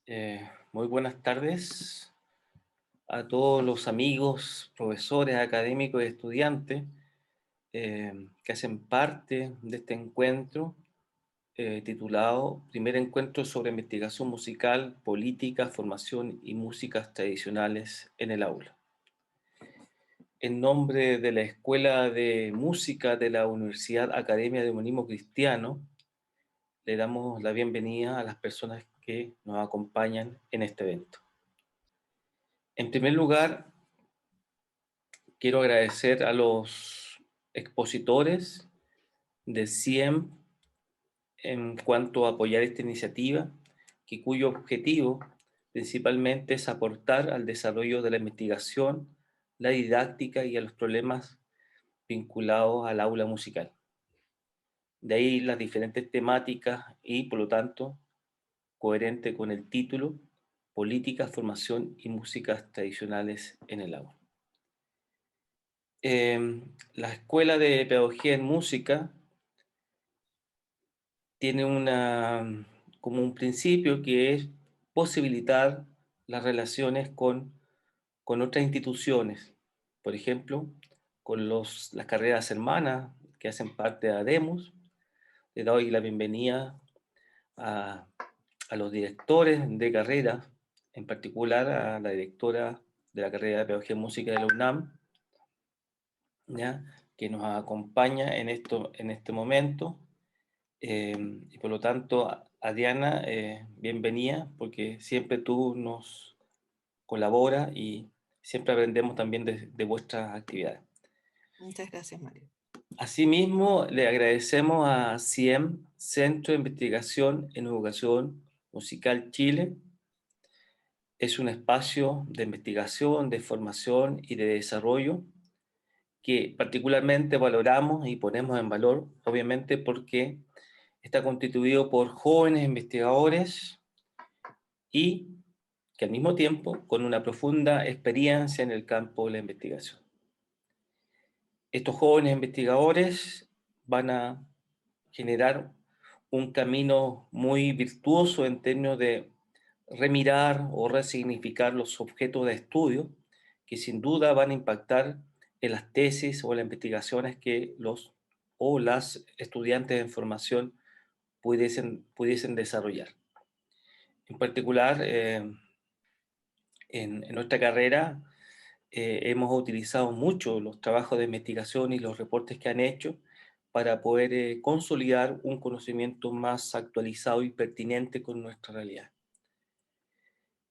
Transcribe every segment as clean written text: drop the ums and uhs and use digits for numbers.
Muy buenas tardes a todos los amigos, profesores, académicos y estudiantes que hacen parte de este encuentro titulado Primer Encuentro sobre Investigación Musical, Política, Formación y Músicas Tradicionales en el Aula. En nombre de la Escuela de Música de la Universidad Academia de Humanismo Cristiano, le damos la bienvenida a las personas que nos acompañan en este evento. En primer lugar, quiero agradecer a los expositores de CIEM en cuanto a apoyar esta iniciativa, cuyo objetivo principalmente es aportar al desarrollo de la investigación, la didáctica y a los problemas vinculados al aula musical. De ahí las diferentes temáticas y, por lo tanto, coherente con el título, Política, Formación y Músicas Tradicionales en el Aula. La Escuela de Pedagogía en Música tiene como un principio que es posibilitar las relaciones con otras instituciones, por ejemplo, con las carreras hermanas que hacen parte de ADEMUS. Le doy la bienvenida a, a los directores de carreras, en particular a la directora de la carrera de Pedagogía en Música de la UNAM, ¿ya? Que nos acompaña en este momento. Y por lo tanto, a Diana, bienvenida, porque siempre tú nos colaboras y siempre aprendemos también de vuestras actividades. Muchas gracias, Mario. Asimismo, le agradecemos a CIEM, Centro de Investigación en Educación Musical Chile. Es un espacio de investigación, de formación y de desarrollo que particularmente valoramos y ponemos en valor, obviamente porque está constituido por jóvenes investigadores y que al mismo tiempo con una profunda experiencia en el campo de la investigación. Estos jóvenes investigadores van a generar un camino muy virtuoso en términos de remirar o resignificar los objetos de estudio que sin duda van a impactar en las tesis o las investigaciones que los o las estudiantes en formación pudiesen desarrollar. En particular, en nuestra carrera hemos utilizado mucho los trabajos de investigación y los reportes que han hecho para poder consolidar un conocimiento más actualizado y pertinente con nuestra realidad.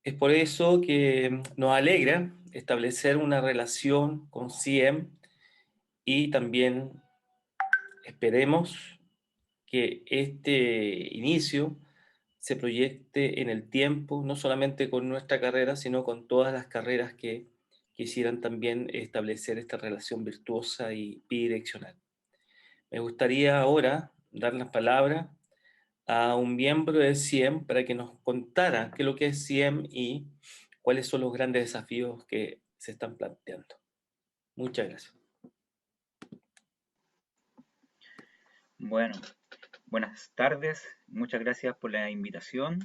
Es por eso que nos alegra establecer una relación con CIEM y también esperemos que este inicio se proyecte en el tiempo, no solamente con nuestra carrera, sino con todas las carreras que quisieran también establecer esta relación virtuosa y bidireccional. Me gustaría ahora dar las palabras a un miembro de CIEM para que nos contara qué es lo que es CIEM y cuáles son los grandes desafíos que se están planteando. Muchas gracias. Bueno, buenas tardes, muchas gracias por la invitación.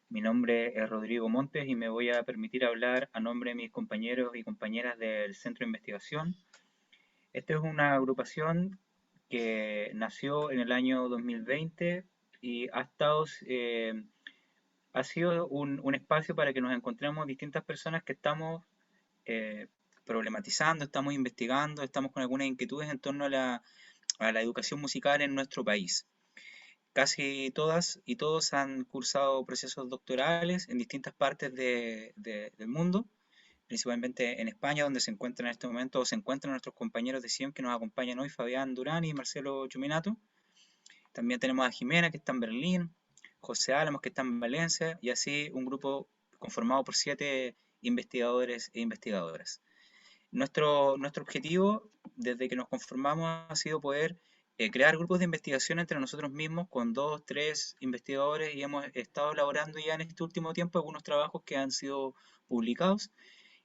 Mi nombre es Rodrigo Montes y me voy a permitir hablar a nombre de mis compañeros y compañeras del Centro de Investigación. Esta es una agrupación que nació en el año 2020 y ha sido un espacio para que nos encontremos distintas personas que estamos eh, problematizando, estamos investigando, estamos con algunas inquietudes en torno a la educación musical en nuestro país. Casi todas y todos han cursado procesos doctorales en distintas partes del mundo, principalmente en España, donde se encuentran en este momento, o se encuentran nuestros compañeros de CIEM que nos acompañan hoy, Fabián Durán y Marcelo Chuminato. También tenemos a Jimena, que está en Berlín, José Álamos, que está en Valencia, y así un grupo conformado por 7 investigadores e investigadoras. Nuestro objetivo, desde que nos conformamos, ha sido poder crear grupos de investigación entre nosotros mismos con 2, 3 investigadores y hemos estado elaborando ya en este último tiempo algunos trabajos que han sido publicados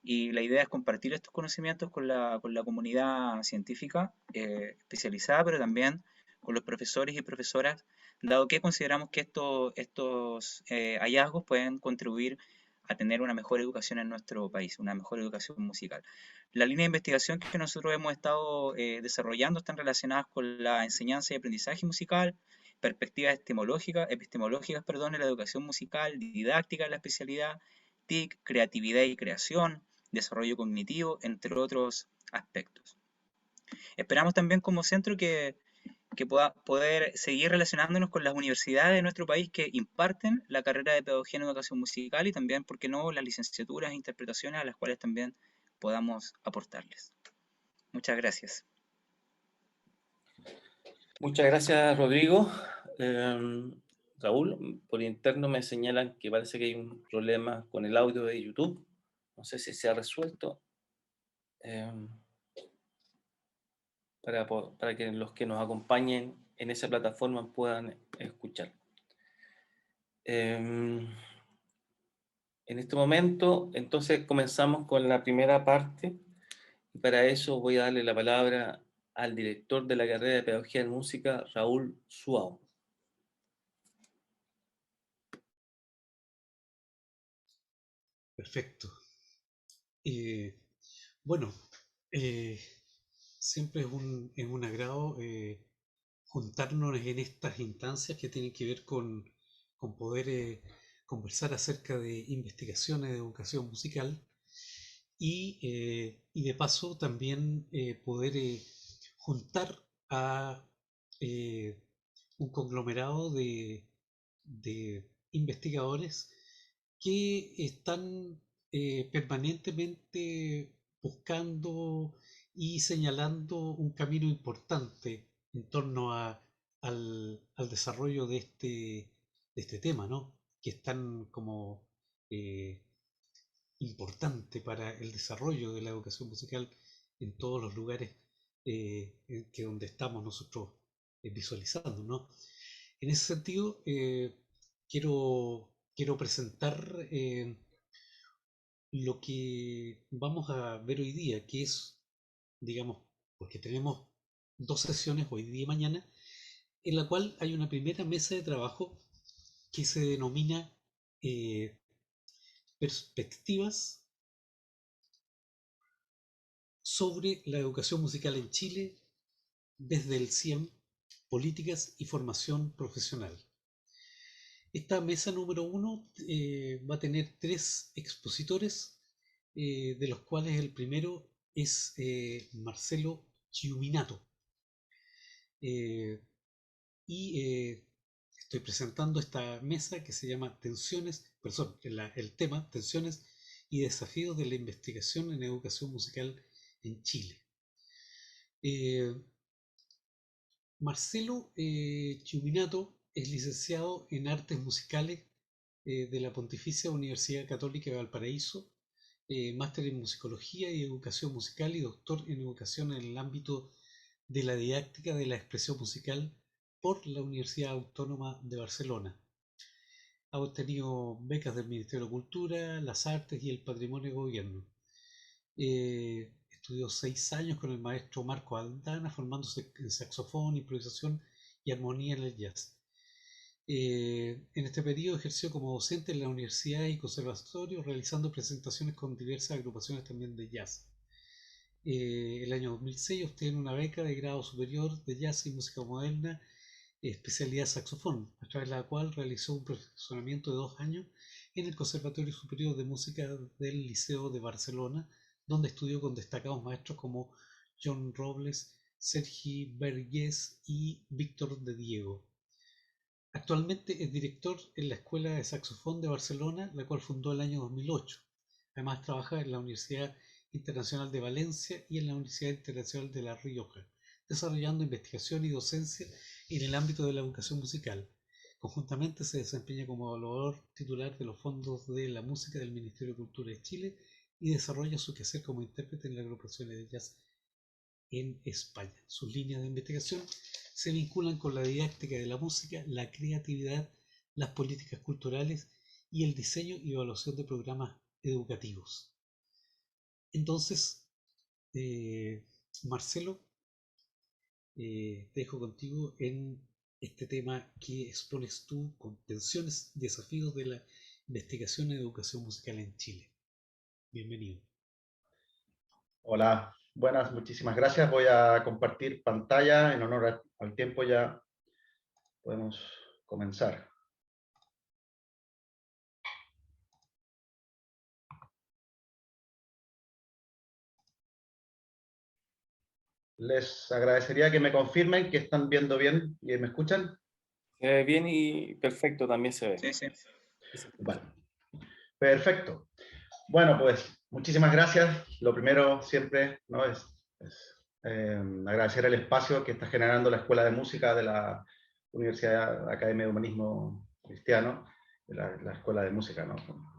y la idea es compartir estos conocimientos con la comunidad científica especializada, pero también con los profesores y profesoras, dado que consideramos que estos hallazgos pueden contribuir a tener una mejor educación en nuestro país, una mejor educación musical. La línea de investigación que nosotros hemos estado desarrollando están relacionadas con la enseñanza y aprendizaje musical, perspectivas epistemológicas, perdón, en la educación musical, didáctica en la especialidad, TIC, creatividad y creación, desarrollo cognitivo, entre otros aspectos. Esperamos también como centro que pueda poder seguir relacionándonos con las universidades de nuestro país que imparten la carrera de pedagogía en educación musical y también, ¿por qué no?, las licenciaturas e interpretaciones a las cuales también podamos aportarles. Muchas gracias. Muchas gracias, Rodrigo. Raúl, por interno me señalan que parece que hay un problema con el audio de YouTube. No sé si se ha resuelto. Para que los que nos acompañen en esa plataforma puedan escuchar. En este momento, entonces, comenzamos con la primera parte. Y para eso voy a darle la palabra al director de la carrera de Pedagogía en Música, Raúl Suau. Perfecto. Bueno, siempre es un agrado juntarnos en estas instancias que tienen que ver con poder conversar acerca de investigaciones de educación musical y de paso también poder juntar a eh, un conglomerado de investigadores que están permanentemente buscando y señalando un camino importante en torno al desarrollo de este tema, ¿no? Que es tan como eh, importante para el desarrollo de la educación musical en todos los lugares que donde estamos nosotros visualizando, ¿no? En ese sentido, quiero presentar lo que vamos a ver hoy día, que es, digamos, porque tenemos dos sesiones hoy día y mañana, en la cual hay una primera mesa de trabajo que se denomina Perspectivas sobre la educación musical en Chile desde el CIEM, Políticas y Formación Profesional. Esta mesa número uno va a tener tres expositores, de los cuales el primero es Marcelo Chiuminato. Y estoy presentando esta mesa que se llama el tema Tensiones y Desafíos de la Investigación en Educación Musical en Chile. Marcelo Chiuminato es licenciado en Artes Musicales de la Pontificia Universidad Católica de Valparaíso, máster en Musicología y Educación Musical y doctor en Educación en el ámbito de la didáctica de la expresión musical por la Universidad Autónoma de Barcelona. Ha obtenido becas del Ministerio de Cultura, las Artes y el Patrimonio de Gobierno. Estudió 6 años con el maestro Marco Aldana, formándose en saxofón, improvisación y armonía en el jazz. En este periodo ejerció como docente en la universidad y conservatorio, realizando presentaciones con diversas agrupaciones también de jazz. El año 2006 obtiene una beca de grado superior de jazz y música moderna, especialidad saxofón, a través de la cual realizó un perfeccionamiento de 2 años en el Conservatorio Superior de Música del Liceo de Barcelona, donde estudió con destacados maestros como John Robles, Sergi Vergés y Víctor de Diego. Actualmente es director en la Escuela de Saxofón de Barcelona, la cual fundó el año 2008. Además trabaja en la Universidad Internacional de Valencia y en la Universidad Internacional de La Rioja, desarrollando investigación y docencia en el ámbito de la educación musical. Conjuntamente se desempeña como evaluador titular de los fondos de la música del Ministerio de Cultura de Chile y desarrolla su quehacer como intérprete en las agrupaciones de jazz en España. Sus líneas de investigación se vinculan con la didáctica de la música, la creatividad, las políticas culturales y el diseño y evaluación de programas educativos. Entonces, Marcelo, te dejo contigo en este tema que expones tú, con tensiones, desafíos de la investigación en educación musical en Chile. Bienvenido. Hola, buenas, muchísimas gracias. Voy a compartir pantalla en honor al tiempo, ya podemos comenzar. Les agradecería que me confirmen que están viendo bien y me escuchan. Se ve bien y perfecto, también se ve. Sí, sí. Vale, perfecto. Bueno, pues muchísimas gracias. Lo primero siempre, ¿no? es agradecer el espacio que está generando la Escuela de Música de la Universidad Academia de Humanismo Cristiano, de la Escuela de Música, ¿no?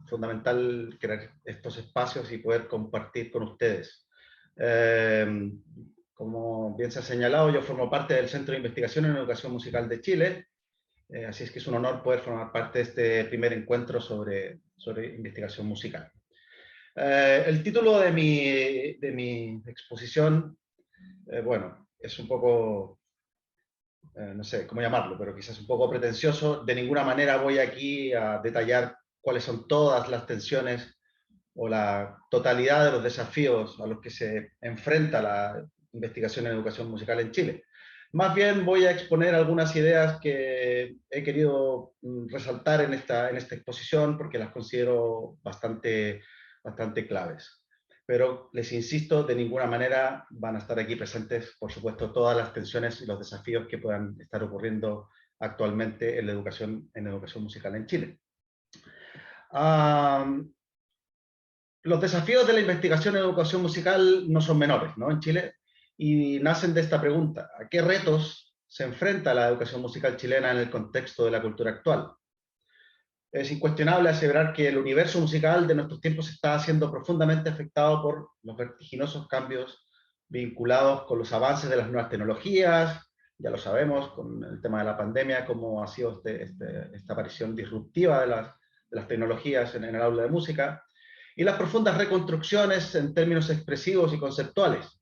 Fundamental crear estos espacios y poder compartir con ustedes. Como bien se ha señalado, yo formo parte del Centro de Investigación en Educación Musical de Chile, así es que es un honor poder formar parte de este primer encuentro sobre investigación musical. El título de mi exposición, bueno, es un poco, no sé cómo llamarlo, pero quizás un poco pretencioso. De ninguna manera voy aquí a detallar cuáles son todas las tensiones o la totalidad de los desafíos a los que se enfrenta la investigación en educación musical en Chile. Más bien voy a exponer algunas ideas que he querido resaltar en esta exposición porque las considero bastante claves. Pero les insisto, de ninguna manera van a estar aquí presentes, por supuesto, todas las tensiones y los desafíos que puedan estar ocurriendo actualmente en la educación musical en Chile. Los desafíos de la investigación en educación musical no son menores, ¿no? En Chile, y nacen de esta pregunta: ¿a qué retos se enfrenta la educación musical chilena en el contexto de la cultura actual? Es incuestionable aseverar que el universo musical de nuestros tiempos está siendo profundamente afectado por los vertiginosos cambios vinculados con los avances de las nuevas tecnologías. Ya lo sabemos, con el tema de la pandemia, cómo ha sido esta aparición disruptiva de las tecnologías en el aula de música, y las profundas reconstrucciones en términos expresivos y conceptuales.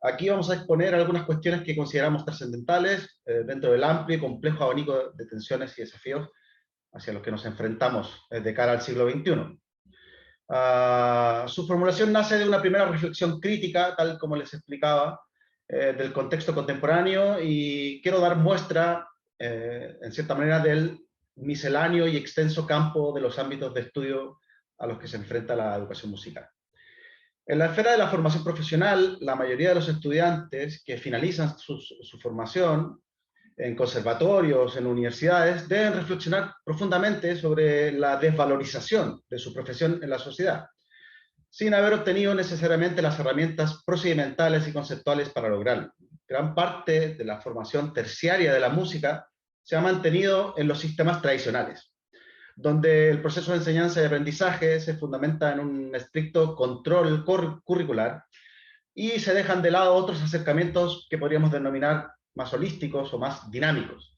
Aquí vamos a exponer algunas cuestiones que consideramos trascendentales dentro del amplio y complejo abanico de tensiones y desafíos hacia los que nos enfrentamos de cara al siglo XXI. Su formulación nace de una primera reflexión crítica, tal como les explicaba, del contexto contemporáneo, y quiero dar muestra, en cierta manera, del misceláneo y extenso campo de los ámbitos de estudio a los que se enfrenta la educación musical. En la esfera de la formación profesional, la mayoría de los estudiantes que finalizan su formación en conservatorios, en universidades, deben reflexionar profundamente sobre la desvalorización de su profesión en la sociedad, sin haber obtenido necesariamente las herramientas procedimentales y conceptuales para lograrlo. Gran parte de la formación terciaria de la música se ha mantenido en los sistemas tradicionales, donde el proceso de enseñanza y aprendizaje se fundamenta en un estricto control curricular y se dejan de lado otros acercamientos que podríamos denominar más holísticos o más dinámicos.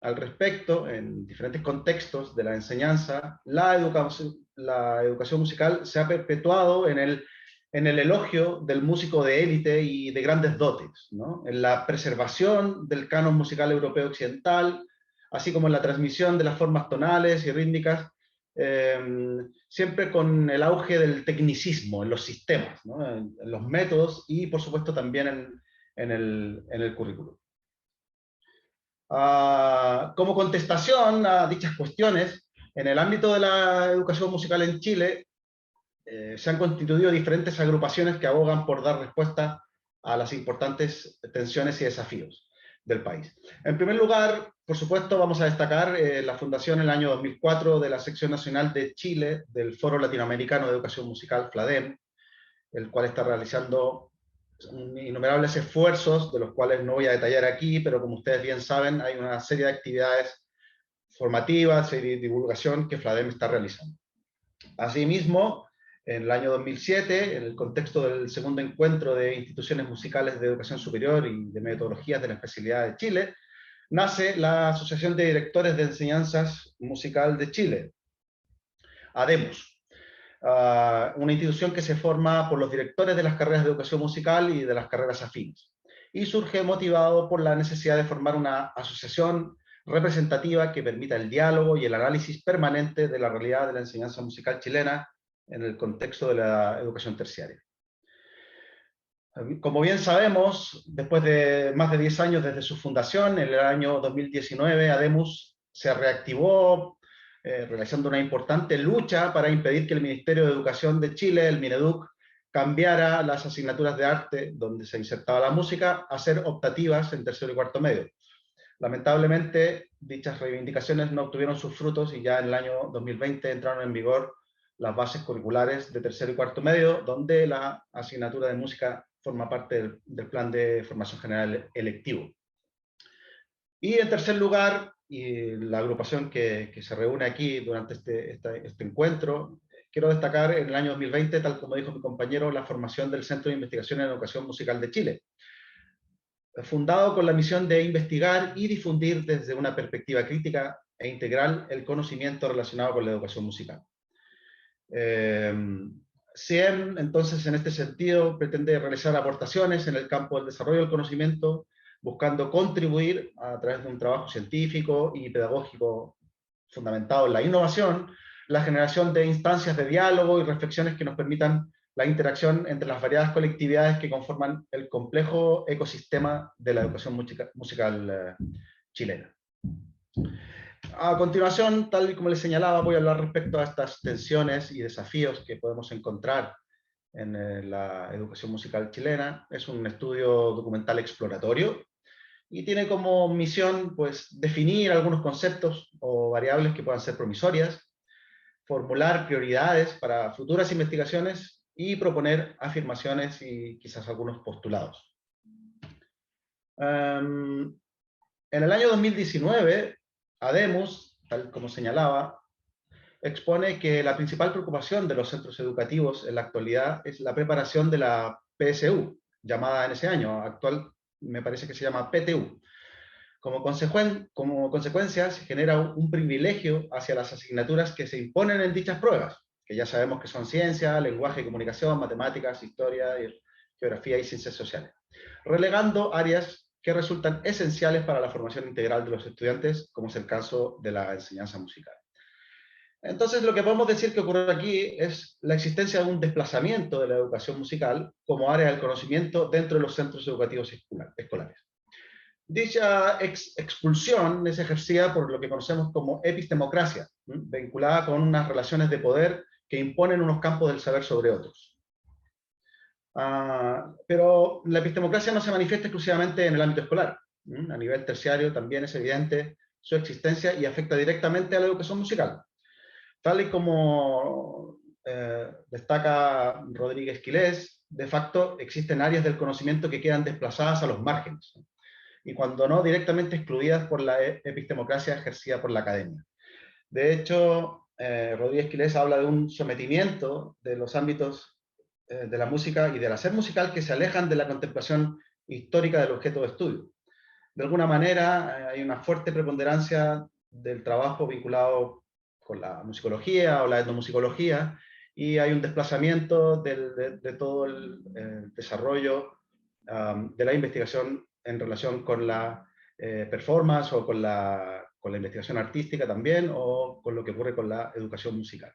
Al respecto, en diferentes contextos de la enseñanza, la educación musical se ha perpetuado en el elogio del músico de élite y de grandes dotes, ¿no? En la preservación del canon musical europeo occidental, así como en la transmisión de las formas tonales y rítmicas, siempre con el auge del tecnicismo en los sistemas, ¿no? En los métodos y, por supuesto, también en el currículum. Como contestación a dichas cuestiones, en el ámbito de la educación musical en Chile, se han constituido diferentes agrupaciones que abogan por dar respuesta a las importantes tensiones y desafíos del país. En primer lugar, por supuesto, vamos a destacar la fundación en el año 2004 de la Sección Nacional de Chile del Foro Latinoamericano de Educación Musical, FLADEM, el cual está realizando innumerables esfuerzos, de los cuales no voy a detallar aquí, pero como ustedes bien saben, hay una serie de actividades formativas y de divulgación que FLADEM está realizando. Asimismo, en el año 2007, en el contexto del segundo encuentro de instituciones musicales de educación superior y de metodologías de la especialidad de Chile, nace la Asociación de Directores de Enseñanzas Musical de Chile, ADEMUS, una institución que se forma por los directores de las carreras de educación musical y de las carreras afines. y surge motivado por la necesidad de formar una asociación representativa que permita el diálogo y el análisis permanente de la realidad de la enseñanza musical chilena en el contexto de la educación terciaria. Como bien sabemos, después de más de 10 años desde su fundación, en el año 2019, ADEMUS se reactivó, realizando una importante lucha para impedir que el Ministerio de Educación de Chile, el Mineduc, cambiara las asignaturas de arte, donde se insertaba la música, a ser optativas en tercero y cuarto medio. Lamentablemente, dichas reivindicaciones no obtuvieron sus frutos y ya en el año 2020 entraron en vigor las bases curriculares de tercero y cuarto medio, donde la asignatura de música forma parte del plan de formación general electivo. Y en tercer lugar, y la agrupación que se reúne aquí durante este encuentro, quiero destacar en el año 2020, tal como dijo mi compañero, la formación del Centro de Investigación en Educación Musical de Chile, fundado con la misión de investigar y difundir desde una perspectiva crítica e integral el conocimiento relacionado con la educación musical. CIEM, entonces, en este sentido, pretende realizar aportaciones en el campo del desarrollo del conocimiento, buscando contribuir a través de un trabajo científico y pedagógico fundamentado en la innovación, la generación de instancias de diálogo y reflexiones que nos permitan la interacción entre las variadas colectividades que conforman el complejo ecosistema de la educación musical chilena. A continuación, tal y como les señalaba, voy a hablar respecto a estas tensiones y desafíos que podemos encontrar en la educación musical chilena. Es un estudio documental exploratorio y tiene como misión, pues, definir algunos conceptos o variables que puedan ser promisorias, formular prioridades para futuras investigaciones y proponer afirmaciones y quizás algunos postulados. En el año 2019, ADEMUS, tal como señalaba, expone que la principal preocupación de los centros educativos en la actualidad es la preparación de la PSU, llamada en ese año, actual me parece que se llama PTU. Como consecuencia, se genera un privilegio hacia las asignaturas que se imponen en dichas pruebas, que ya sabemos que son ciencia, lenguaje y comunicación, matemáticas, historia, geografía y ciencias sociales, relegando áreas que resultan esenciales para la formación integral de los estudiantes, como es el caso de la enseñanza musical. Entonces, lo que podemos decir que ocurre aquí es la existencia de un desplazamiento de la educación musical como área del conocimiento dentro de los centros educativos escolares. Dicha expulsión es ejercida por lo que conocemos como epistemocracia, vinculada con unas relaciones de poder que imponen unos campos del saber sobre otros. Pero la epistemocracia no se manifiesta exclusivamente en el ámbito escolar. A nivel terciario también es evidente su existencia y afecta directamente a la educación musical. Tal y como destaca Rodríguez Quilés, de facto existen áreas del conocimiento que quedan desplazadas a los márgenes, y cuando no directamente excluidas por la epistemocracia ejercida por la academia. De hecho, Rodríguez Quilés habla de un sometimiento de los ámbitos de la música y del hacer musical que se alejan de la contemplación histórica del objeto de estudio. De alguna manera, hay una fuerte preponderancia del trabajo vinculado con la musicología o la etnomusicología, y hay un desplazamiento de todo el desarrollo de la investigación en relación con la performance o con la investigación artística también, o con lo que ocurre con la educación musical.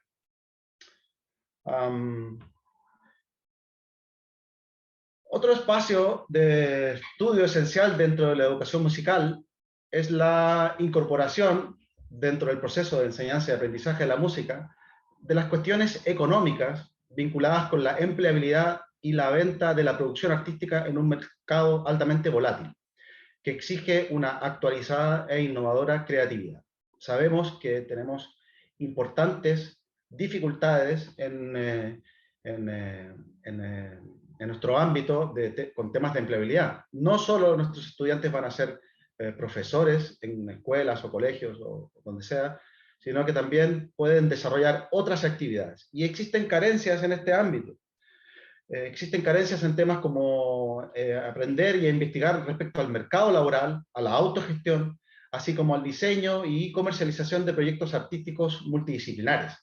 Otro espacio de estudio esencial dentro de la educación musical es la incorporación dentro del proceso de enseñanza y aprendizaje de la música de las cuestiones económicas vinculadas con la empleabilidad y la venta de la producción artística en un mercado altamente volátil, que exige una actualizada e innovadora creatividad. Sabemos que tenemos importantes dificultades en nuestro ámbito con temas de empleabilidad. No solo nuestros estudiantes van a ser profesores en escuelas o colegios o donde sea, sino que también pueden desarrollar otras actividades. Y existen carencias en este ámbito. Existen carencias en temas como aprender y investigar respecto al mercado laboral, a la autogestión, así como al diseño y comercialización de proyectos artísticos multidisciplinares,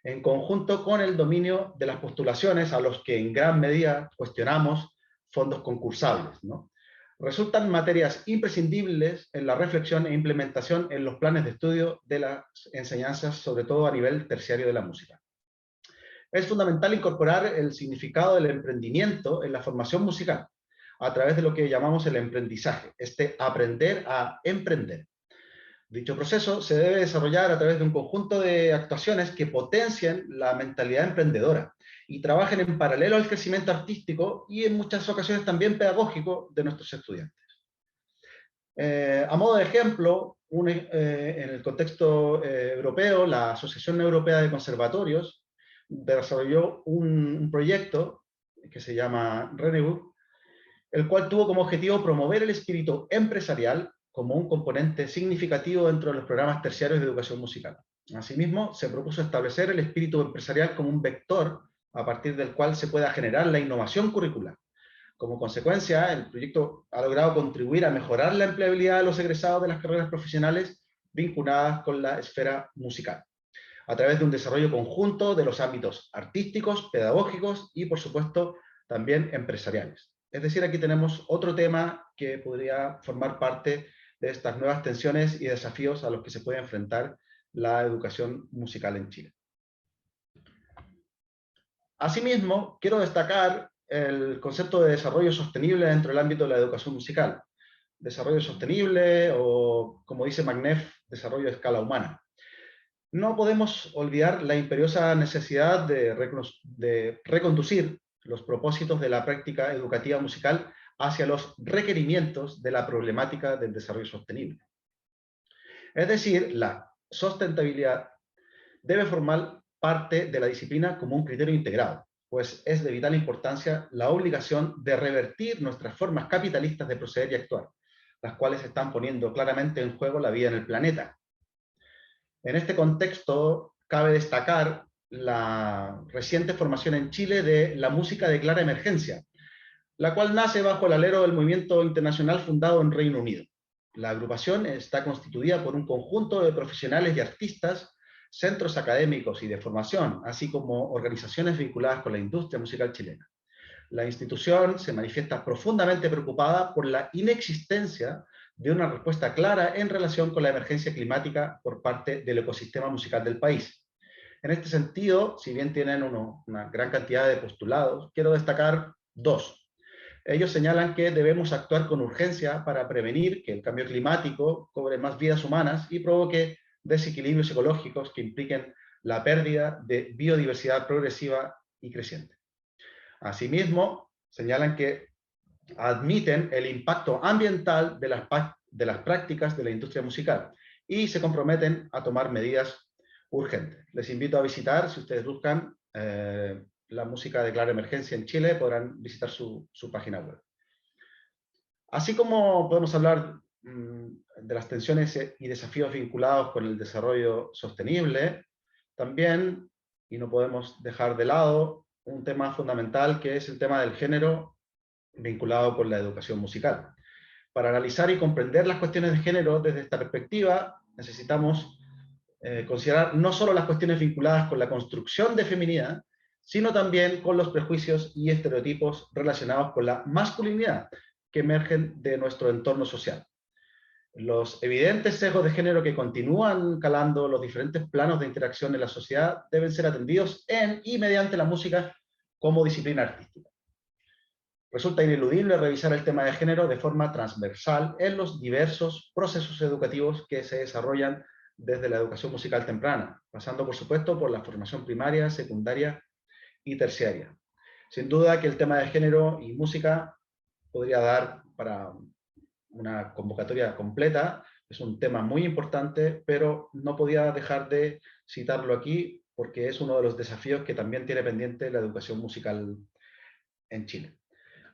en conjunto con el dominio de las postulaciones, a los que en gran medida cuestionamos fondos concursables, ¿no? resultan materias imprescindibles en la reflexión e implementación en los planes de estudio de las enseñanzas, sobre todo a nivel terciario de la música. Es fundamental incorporar el significado del emprendimiento en la formación musical, a través de lo que llamamos el emprendizaje, aprender a emprender. Dicho proceso se debe desarrollar a través de un conjunto de actuaciones que potencien la mentalidad emprendedora y trabajen en paralelo al crecimiento artístico y en muchas ocasiones también pedagógico de nuestros estudiantes. A modo de ejemplo, en el contexto europeo, la Asociación Europea de Conservatorios desarrolló un proyecto que se llama Renewal, el cual tuvo como objetivo promover el espíritu empresarial como un componente significativo dentro de los programas terciarios de educación musical. Asimismo, se propuso establecer el espíritu empresarial como un vector a partir del cual se pueda generar la innovación curricular. Como consecuencia, el proyecto ha logrado contribuir a mejorar la empleabilidad de los egresados de las carreras profesionales vinculadas con la esfera musical, a través de un desarrollo conjunto de los ámbitos artísticos, pedagógicos y, por supuesto, también empresariales. Es decir, aquí tenemos otro tema que podría formar parte de estas nuevas tensiones y desafíos a los que se puede enfrentar la educación musical en Chile. Asimismo, quiero destacar el concepto de desarrollo sostenible dentro del ámbito de la educación musical. Desarrollo sostenible, o como dice McNeff, desarrollo a escala humana. No podemos olvidar la imperiosa necesidad de reconducir los propósitos de la práctica educativa musical hacia los requerimientos de la problemática del desarrollo sostenible. Es decir, la sustentabilidad debe formar parte de la disciplina como un criterio integrado, pues es de vital importancia la obligación de revertir nuestras formas capitalistas de proceder y actuar, las cuales están poniendo claramente en juego la vida en el planeta. En este contexto, cabe destacar la reciente formación en Chile de la música de clara emergencia, la cual nace bajo el alero del movimiento internacional fundado en Reino Unido. La agrupación está constituida por un conjunto de profesionales y artistas, centros académicos y de formación, así como organizaciones vinculadas con la industria musical chilena. La institución se manifiesta profundamente preocupada por la inexistencia de una respuesta clara en relación con la emergencia climática por parte del ecosistema musical del país. En este sentido, si bien tienen una gran cantidad de postulados, quiero destacar dos. Ellos señalan que debemos actuar con urgencia para prevenir que el cambio climático cobre más vidas humanas y provoque desequilibrios ecológicos que impliquen la pérdida de biodiversidad progresiva y creciente. Asimismo, señalan que admiten el impacto ambiental de las prácticas de la industria musical y se comprometen a tomar medidas urgentes. Les invito a visitar, si ustedes buscan la música de clara emergencia en Chile, podrán visitar su página web. Así como podemos hablar de las tensiones y desafíos vinculados con el desarrollo sostenible, también, y no podemos dejar de lado, un tema fundamental que es el tema del género vinculado con la educación musical. Para analizar y comprender las cuestiones de género desde esta perspectiva, necesitamos considerar no solo las cuestiones vinculadas con la construcción de feminidad, sino también con los prejuicios y estereotipos relacionados con la masculinidad que emergen de nuestro entorno social. Los evidentes sesgos de género que continúan calando los diferentes planos de interacción en la sociedad deben ser atendidos en y mediante la música como disciplina artística. Resulta ineludible revisar el tema de género de forma transversal en los diversos procesos educativos que se desarrollan desde la educación musical temprana, pasando por supuesto por la formación primaria, secundaria y terciaria. Sin duda que el tema de género y música podría dar para una convocatoria completa, es un tema muy importante, pero no podía dejar de citarlo aquí porque es uno de los desafíos que también tiene pendiente la educación musical en Chile.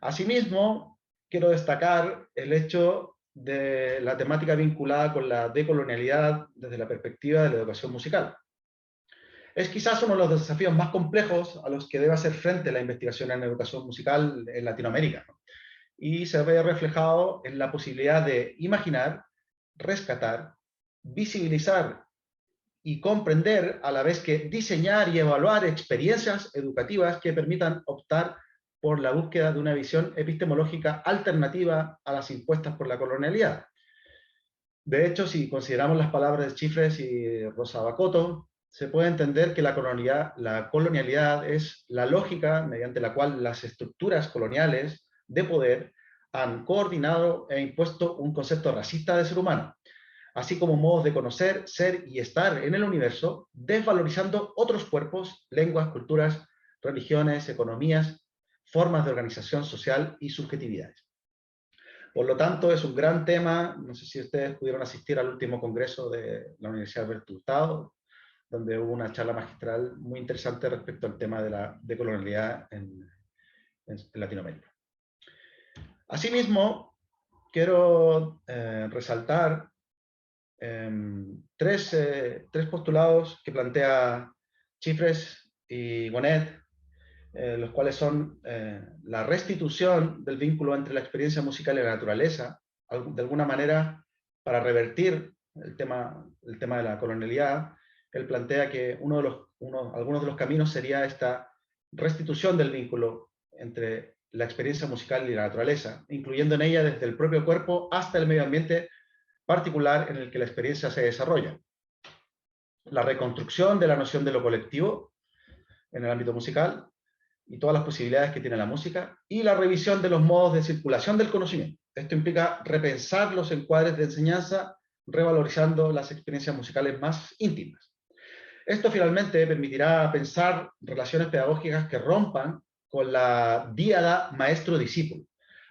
Asimismo, quiero destacar el hecho de la temática vinculada con la decolonialidad desde la perspectiva de la educación musical. Es quizás uno de los desafíos más complejos a los que debe hacer frente la investigación en educación musical en Latinoamérica, ¿no? Y se ve reflejado en la posibilidad de imaginar, rescatar, visibilizar y comprender, a la vez que diseñar y evaluar experiencias educativas que permitan optar por la búsqueda de una visión epistemológica alternativa a las impuestas por la colonialidad. De hecho, si consideramos las palabras de Chifres y Rosa Bacoto, se puede entender que la colonialidad es la lógica mediante la cual las estructuras coloniales de poder han coordinado e impuesto un concepto racista de ser humano, así como modos de conocer, ser y estar en el universo, desvalorizando otros cuerpos, lenguas, culturas, religiones, economías, formas de organización social y subjetividades. Por lo tanto, es un gran tema. No sé si ustedes pudieron asistir al último congreso de la Universidad Alberto Hurtado, donde hubo una charla magistral muy interesante respecto al tema de la decolonialidad en Latinoamérica. Asimismo, quiero resaltar tres postulados que plantea Chifres y Gonet, los cuales son la restitución del vínculo entre la experiencia musical y la naturaleza, de alguna manera, para revertir el tema de la colonialidad. Él plantea que algunos de los caminos sería esta restitución del vínculo entre la experiencia musical y la naturaleza, incluyendo en ella desde el propio cuerpo hasta el medio ambiente particular en el que la experiencia se desarrolla. La reconstrucción de la noción de lo colectivo en el ámbito musical y todas las posibilidades que tiene la música, y la revisión de los modos de circulación del conocimiento. Esto implica repensar los encuadres de enseñanza, revalorizando las experiencias musicales más íntimas. Esto finalmente permitirá pensar relaciones pedagógicas que rompan con la díada maestro-discípulo,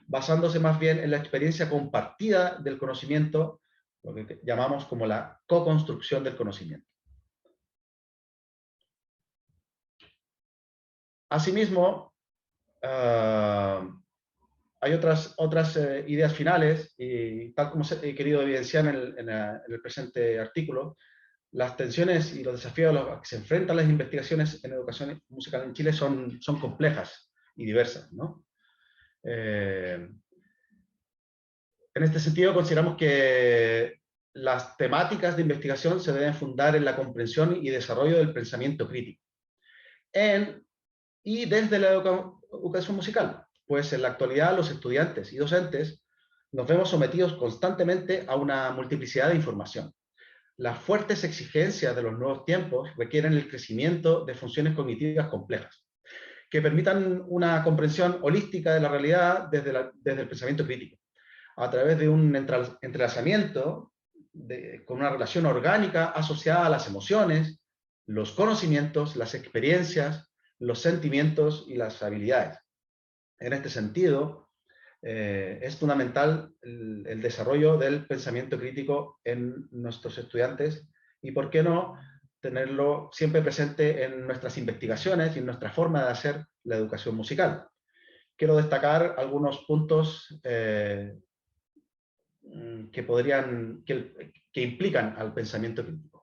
basándose más bien en la experiencia compartida del conocimiento, lo que llamamos como la co-construcción del conocimiento. Asimismo, hay otras ideas finales, y tal como he querido evidenciar en el presente artículo, las tensiones y los desafíos a los que se enfrentan las investigaciones en educación musical en Chile son complejas y diversas, ¿no? En este sentido, consideramos que las temáticas de investigación se deben fundar en la comprensión y desarrollo del pensamiento crítico, y desde la educación musical, pues en la actualidad los estudiantes y docentes nos vemos sometidos constantemente a una multiplicidad de información. Las fuertes exigencias de los nuevos tiempos requieren el crecimiento de funciones cognitivas complejas, que permitan una comprensión holística de la realidad desde el pensamiento crítico, a través de un entrelazamiento con una relación orgánica asociada a las emociones, los conocimientos, las experiencias, los sentimientos y las habilidades. En este sentido, es fundamental el desarrollo del pensamiento crítico en nuestros estudiantes, y por qué no tenerlo siempre presente en nuestras investigaciones y en nuestra forma de hacer la educación musical. Quiero destacar algunos puntos que implican al pensamiento crítico.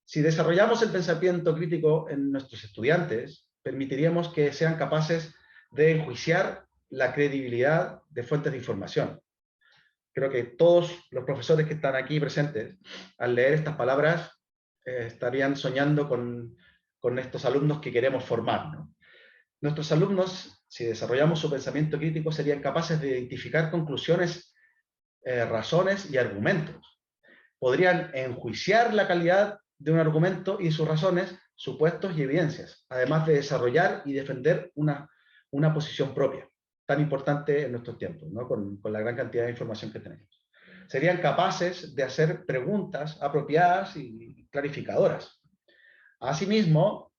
Si desarrollamos el pensamiento crítico en nuestros estudiantes, permitiríamos que sean capaces de enjuiciar la credibilidad de fuentes de información. Creo que todos los profesores que están aquí presentes, al leer estas palabras, estarían soñando con estos alumnos que queremos formar, ¿no? Nuestros alumnos, si desarrollamos su pensamiento crítico, serían capaces de identificar conclusiones, razones y argumentos. Podrían enjuiciar la calidad de un argumento y sus razones, supuestos y evidencias, además de desarrollar y defender una posición propia, tan importante en nuestros tiempos, ¿no? Con la gran cantidad de información que tenemos. Serían capaces de hacer preguntas apropiadas y clarificadoras. Asimismo,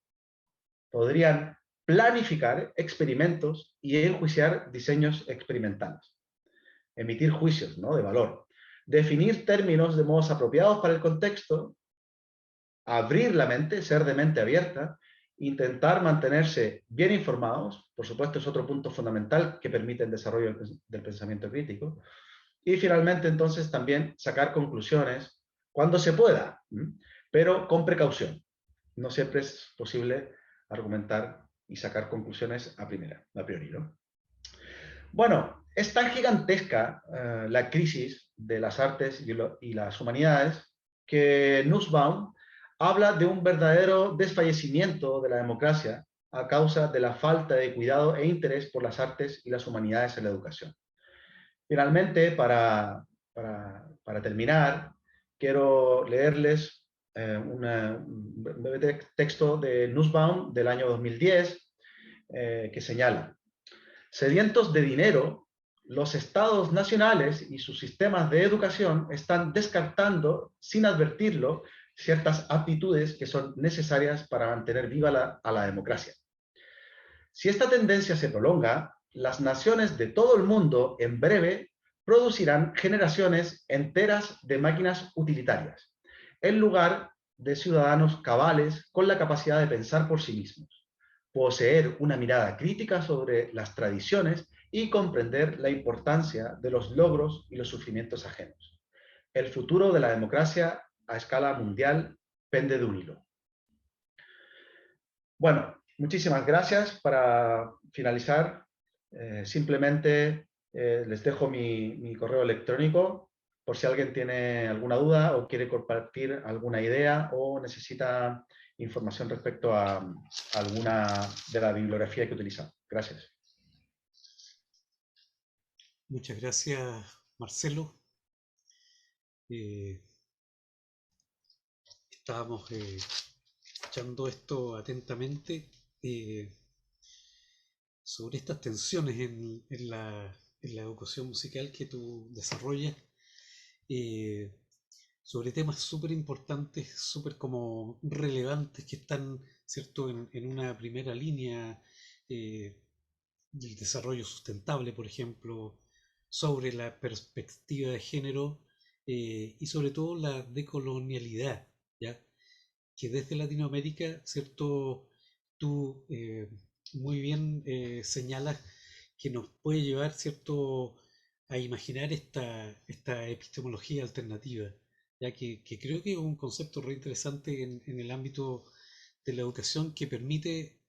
podrían planificar experimentos y enjuiciar diseños experimentales, emitir juicios, ¿no?, de valor, definir términos de modos apropiados para el contexto, abrir la mente, ser de mente abierta, intentar mantenerse bien informados, por supuesto es otro punto fundamental que permite el desarrollo del pensamiento crítico, y finalmente entonces también sacar conclusiones cuando se pueda, pero con precaución. No siempre es posible argumentar y sacar conclusiones a priori, ¿no? Bueno, es tan gigantesca la crisis de las artes y las humanidades que Nussbaum habla de un verdadero desfallecimiento de la democracia a causa de la falta de cuidado e interés por las artes y las humanidades en la educación. Finalmente, para terminar, quiero leerles un breve texto de Nussbaum del año 2010 que señala: sedientos de dinero, los estados nacionales y sus sistemas de educación están descartando, sin advertirlo, ciertas aptitudes que son necesarias para mantener viva a la democracia. Si esta tendencia se prolonga, las naciones de todo el mundo en breve producirán generaciones enteras de máquinas utilitarias, en lugar de ciudadanos cabales con la capacidad de pensar por sí mismos, poseer una mirada crítica sobre las tradiciones y comprender la importancia de los logros y los sufrimientos ajenos. El futuro de la democracia a escala mundial pende de un hilo. Bueno, muchísimas gracias. Para finalizar, simplemente les dejo mi correo electrónico por si alguien tiene alguna duda o quiere compartir alguna idea o necesita información respecto a alguna de la bibliografía que utilizamos. Gracias. Muchas gracias, Marcelo. Estábamos escuchando esto atentamente sobre estas tensiones en la educación musical que tú desarrollas, sobre temas súper importantes, súper como relevantes que están, ¿cierto?, en una primera línea del desarrollo sustentable, por ejemplo, sobre la perspectiva de género y sobre todo la decolonialidad, ¿ya? Que desde Latinoamérica, ¿cierto? Tú muy bien señalas que nos puede llevar, ¿cierto?, a imaginar esta epistemología alternativa, ya que creo que es un concepto re interesante en el ámbito de la educación que permite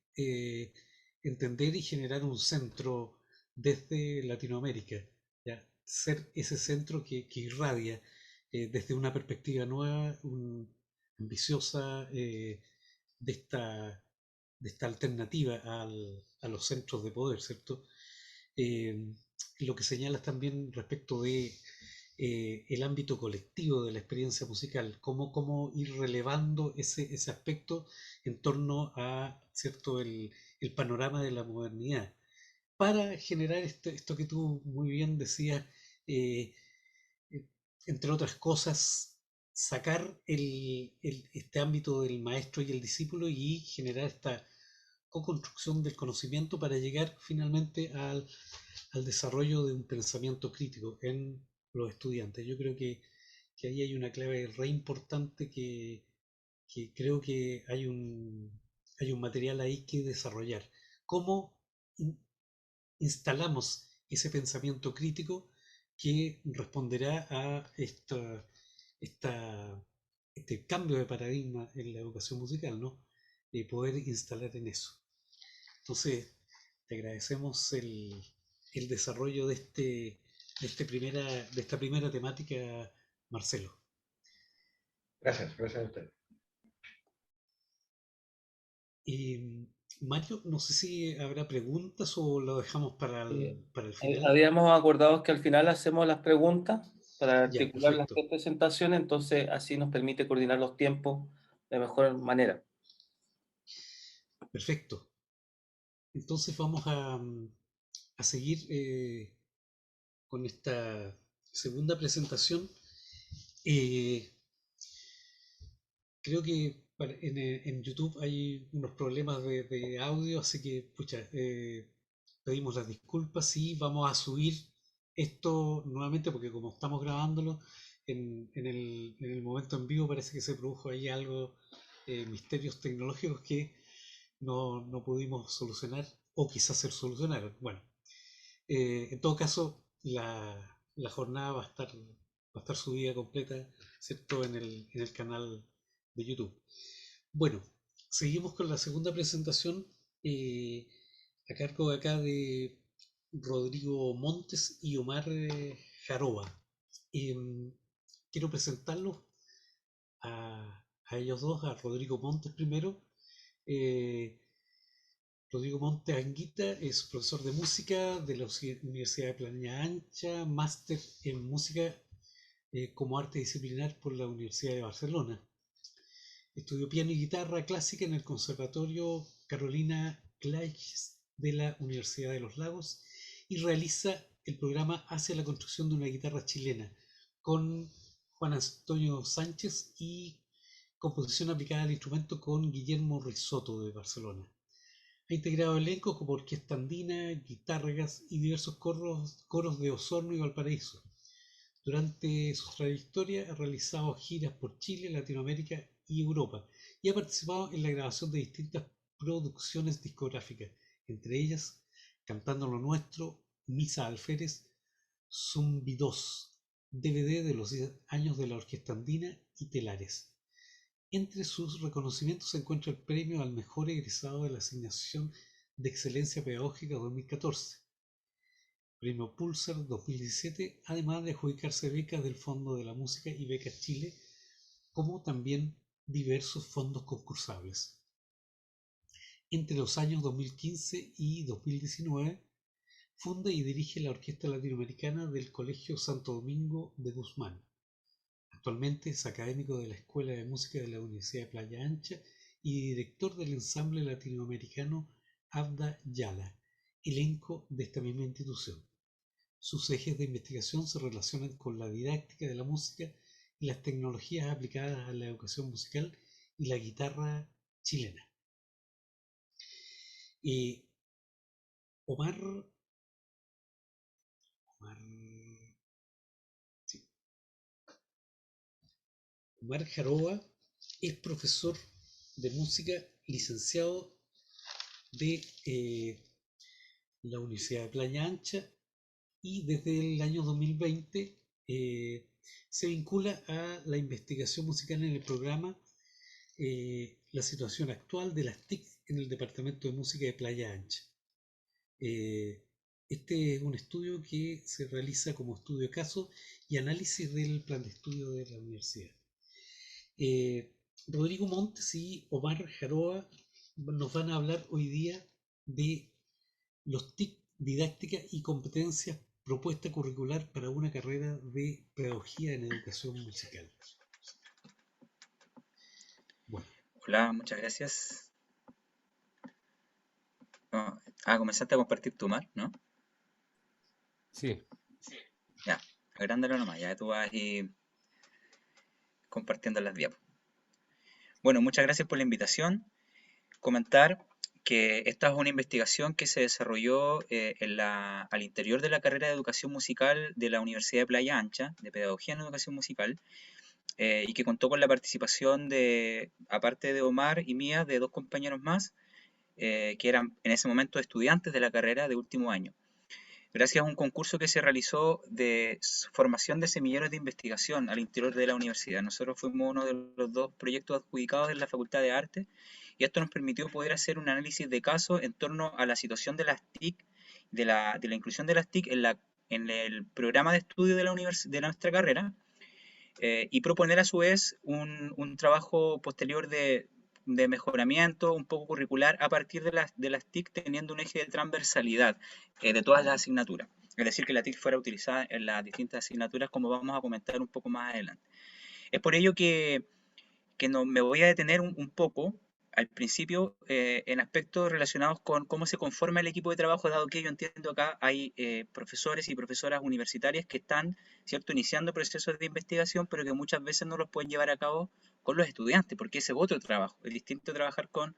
entender y generar un centro desde Latinoamérica, ¿ya? Ser ese centro que irradia desde una perspectiva nueva, ambiciosa de esta alternativa a los centros de poder, ¿cierto? Lo que señalas también respecto de el ámbito colectivo de la experiencia musical, cómo ir relevando ese aspecto en torno a, ¿cierto?, el panorama de la modernidad, para generar esto que tú muy bien decías, entre otras cosas, sacar este ámbito del maestro y el discípulo y generar esta co-construcción del conocimiento para llegar finalmente al desarrollo de un pensamiento crítico en los estudiantes. Yo creo que ahí hay una clave re importante que creo que hay un material ahí que desarrollar. ¿Cómo instalamos ese pensamiento crítico que responderá a este cambio de paradigma en la educación musical, ¿no? Poder instalar en eso. Entonces, te agradecemos el desarrollo de esta primera temática, Marcelo. Gracias a usted. Mario, no sé si habrá preguntas o lo dejamos para el final. Habíamos acordado que al final hacemos las preguntas para Ya, articular las perfecto. tres presentaciones, entonces así nos permite coordinar los tiempos de mejor manera. Perfecto. Entonces vamos a seguir con esta segunda presentación. Creo que en YouTube hay unos problemas de audio, así que pucha, pedimos las disculpas y vamos a subir esto nuevamente porque como estamos grabándolo en el momento en vivo parece que se produjo ahí algo, misterios tecnológicos que no pudimos solucionar o quizás se solucionaron. Bueno, en todo caso la jornada va a estar subida completa, ¿cierto?, en el canal de YouTube. Bueno, seguimos con la segunda presentación a cargo de acá de Rodrigo Montes y Omar Jaroba. Quiero presentarlos a ellos dos, a Rodrigo Montes primero. Rodrigo Montes Anguita es profesor de música de la Universidad de Playa Ancha, máster en música como arte disciplinar por la Universidad de Barcelona. Estudió piano y guitarra clásica en el Conservatorio Carolina Claes de la Universidad de los Lagos y realiza el programa Hacia la construcción de una guitarra chilena con Juan Antonio Sánchez y composición aplicada al instrumento con Guillermo Risotto de Barcelona. Ha integrado elencos como Orquesta Andina, Guitarras y diversos coros de Osorno y Valparaíso. Durante su trayectoria ha realizado giras por Chile, Latinoamérica y Europa y ha participado en la grabación de distintas producciones discográficas, entre ellas Cantando lo Nuestro, Misa Alférez, Zumbi 2, DVD de los 10 años de la Orquesta Andina y Telares. Entre sus reconocimientos se encuentra el premio al mejor egresado de la Asignación de Excelencia Pedagógica 2014, premio Pulsar 2017, además de adjudicarse becas del Fondo de la Música y Becas Chile, como también diversos fondos concursables. Entre los años 2015 y 2019, funda y dirige la Orquesta Latinoamericana del Colegio Santo Domingo de Guzmán. Actualmente es académico de la Escuela de Música de la Universidad de Playa Ancha y director del ensamble latinoamericano Abda Yala, elenco de esta misma institución. Sus ejes de investigación se relacionan con la didáctica de la música y las tecnologías aplicadas a la educación musical y la guitarra chilena. Omar Jaroa es profesor de música, licenciado de la Universidad de Playa Ancha y desde el año 2020 se vincula a la investigación musical en el programa La situación actual de las TIC en el Departamento de Música de Playa Ancha. Este es un estudio que se realiza como estudio de caso y análisis del plan de estudio de la universidad. Rodrigo Montes y Omar Jaroa nos van a hablar hoy día de los TIC, didáctica y competencias, propuesta curricular para una carrera de pedagogía en educación musical. Bueno. Hola, muchas gracias. No, comenzaste a compartir tu Omar, ¿no? Sí. Ya, agrándalo nomás, ya tú vas a ir compartiendo las diapos. Bueno, muchas gracias por la invitación. Comentar que esta es una investigación que se desarrolló al interior de la carrera de educación musical de la Universidad de Playa Ancha, de Pedagogía en Educación Musical, y que contó con la participación de, aparte de Omar y mía, de dos compañeros más, que eran en ese momento estudiantes de la carrera de último año. Gracias a un concurso que se realizó de formación de semilleros de investigación al interior de la universidad. Nosotros fuimos uno de los dos proyectos adjudicados en la Facultad de Arte y esto nos permitió poder hacer un análisis de caso en torno a la situación de las TIC, de la inclusión de las TIC en el programa de estudio de nuestra carrera, y proponer a su vez un trabajo posterior de mejoramiento un poco curricular a partir de las TIC, teniendo un eje de transversalidad de todas las asignaturas. Es decir, que la TIC fuera utilizada en las distintas asignaturas, como vamos a comentar un poco más adelante. Es por ello que me voy a detener un poco al principio en aspectos relacionados con cómo se conforma el equipo de trabajo, dado que yo entiendo acá hay profesores y profesoras universitarias que están, ¿cierto?, iniciando procesos de investigación, pero que muchas veces no los pueden llevar a cabo con los estudiantes, porque ese es otro trabajo. Es distinto trabajar con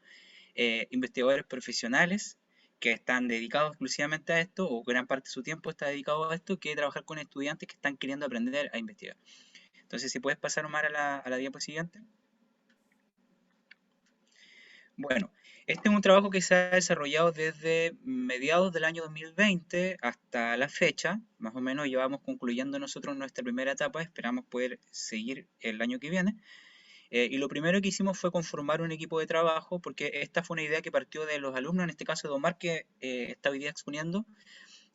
investigadores profesionales que están dedicados exclusivamente a esto, o gran parte de su tiempo está dedicado a esto, que trabajar con estudiantes que están queriendo aprender a investigar. Entonces, si puedes pasar, Omar, a la diapo siguiente. Bueno, este es un trabajo que se ha desarrollado desde mediados del año 2020 hasta la fecha. Más o menos llevamos concluyendo nosotros nuestra primera etapa, esperamos poder seguir el año que viene. Y lo primero que hicimos fue conformar un equipo de trabajo, porque esta fue una idea que partió de los alumnos, en este caso de Omar, que está hoy día exponiendo,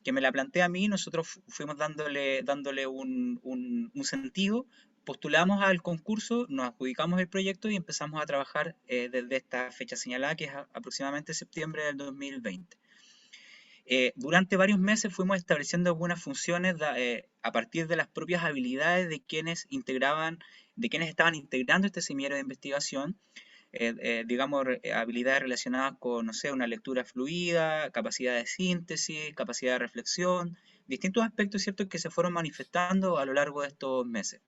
que me la plantea a mí. Nosotros fuimos dándole un sentido postulamos al concurso, nos adjudicamos el proyecto y empezamos a trabajar desde esta fecha señalada, que es aproximadamente septiembre del 2020. Durante varios meses fuimos estableciendo algunas funciones a partir de las propias habilidades de quienes estaban integrando este semillero de investigación, digamos, habilidades relacionadas con, no sé, una lectura fluida, capacidad de síntesis, capacidad de reflexión, distintos aspectos, ¿cierto?, que se fueron manifestando a lo largo de estos meses.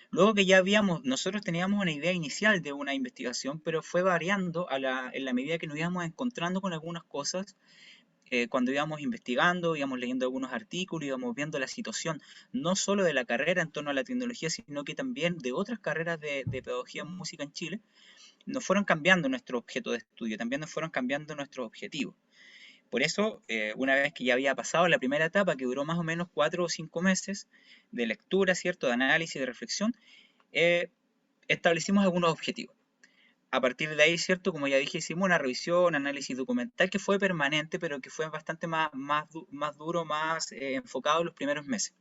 Luego que ya nosotros teníamos una idea inicial de una investigación, pero fue variando en la medida que nos íbamos encontrando con algunas cosas. Cuando íbamos investigando, íbamos leyendo algunos artículos, íbamos viendo la situación no solo de la carrera en torno a la tecnología, sino que también de otras carreras de pedagogía en música en Chile, nos fueron cambiando nuestro objeto de estudio, también nos fueron cambiando nuestros objetivos. Por eso, una vez que ya había pasado la primera etapa, que duró más o menos 4 o 5 meses de lectura, ¿cierto?, de análisis, de reflexión, establecimos algunos objetivos. A partir de ahí, ¿cierto?, como ya dije, hicimos una revisión, análisis documental que fue permanente, pero que fue bastante más duro, más enfocado en los primeros meses.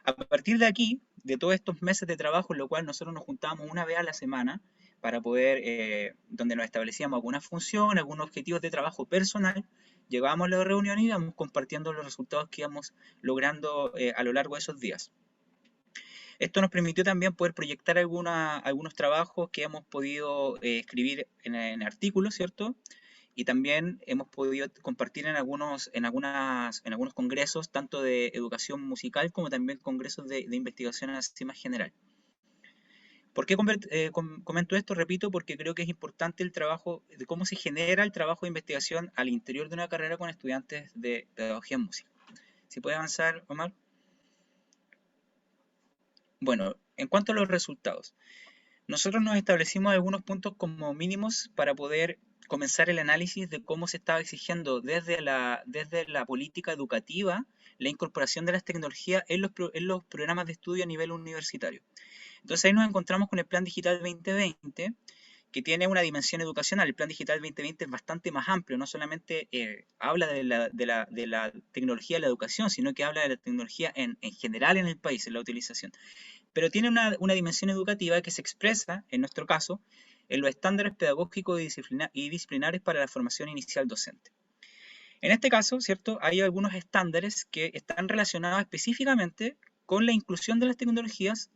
A partir de aquí, de todos estos meses de trabajo, en lo cual nosotros nos juntábamos una vez a la semana para poder, donde nos establecíamos algunas funciones, algunos objetivos de trabajo personal, llegábamos a la reunión y íbamos compartiendo los resultados que íbamos logrando a lo largo de esos días. Esto nos permitió también poder proyectar algunos trabajos que hemos podido escribir en artículos, ¿cierto? Y también hemos podido compartir en algunos congresos, tanto de educación musical como también congresos de investigación así más general. ¿Por qué comento esto? Repito, porque creo que es importante el trabajo, de cómo se genera el trabajo de investigación al interior de una carrera con estudiantes de pedagogía en música. ¿Si puede avanzar, Omar? Bueno, en cuanto a los resultados, nosotros nos establecimos algunos puntos como mínimos para poder comenzar el análisis de cómo se estaba exigiendo desde la política educativa la incorporación de las tecnologías en los programas de estudio a nivel universitario. Entonces ahí nos encontramos con el Plan Digital 2020, que tiene una dimensión educacional. El Plan Digital 2020 es bastante más amplio, no solamente habla de la tecnología de la educación, sino que habla de la tecnología en general en el país, en la utilización. Pero tiene una dimensión educativa que se expresa, en nuestro caso, en los estándares pedagógicos y disciplinares para la formación inicial docente. En este caso, ¿cierto?, hay algunos estándares que están relacionados específicamente con la inclusión de las tecnologías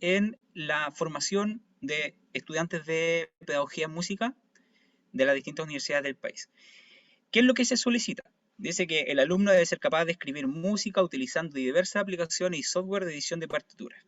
en la formación de estudiantes de pedagogía en música de las distintas universidades del país. ¿Qué es lo que se solicita? Dice que el alumno debe ser capaz de escribir música utilizando diversas aplicaciones y software de edición de partituras.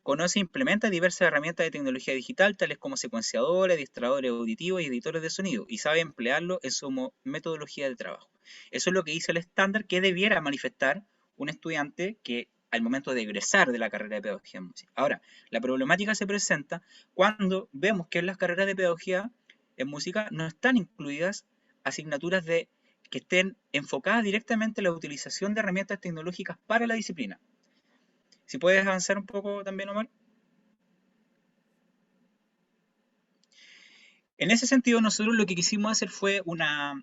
Conoce e implementa diversas herramientas de tecnología digital, tales como secuenciadores, administradores auditivos y editores de sonido, y sabe emplearlo en su metodología de trabajo. Eso es lo que dice el estándar que debiera manifestar un estudiante que al momento de egresar de la carrera de pedagogía en música. Ahora, la problemática se presenta cuando vemos que en las carreras de pedagogía en música no están incluidas asignaturas que estén enfocadas directamente en la utilización de herramientas tecnológicas para la disciplina. Si puedes avanzar un poco también, Omar. En ese sentido, nosotros lo que quisimos hacer fue una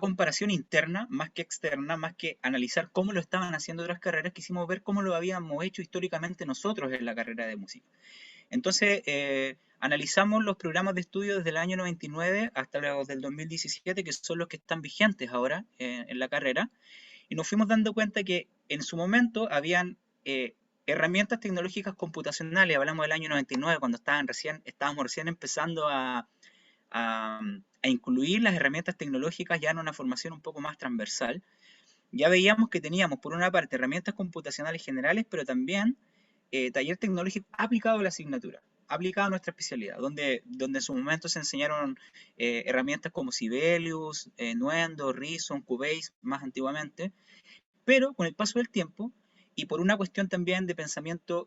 comparación interna, más que externa, más que analizar cómo lo estaban haciendo otras carreras, quisimos ver cómo lo habíamos hecho históricamente nosotros en la carrera de música. Entonces, analizamos los programas de estudio desde el año 99 hasta los del 2017, que son los que están vigentes ahora en la carrera, y nos fuimos dando cuenta que en su momento habían herramientas tecnológicas computacionales. Hablamos del año 99, cuando estábamos recién empezando a incluir las herramientas tecnológicas ya en una formación un poco más transversal. Ya veíamos que teníamos, por una parte, herramientas computacionales generales, pero también taller tecnológico aplicado a la asignatura, aplicado a nuestra especialidad, donde en su momento se enseñaron herramientas como Sibelius, Nuendo, Reason, Cubase, más antiguamente, pero con el paso del tiempo y por una cuestión también de pensamiento,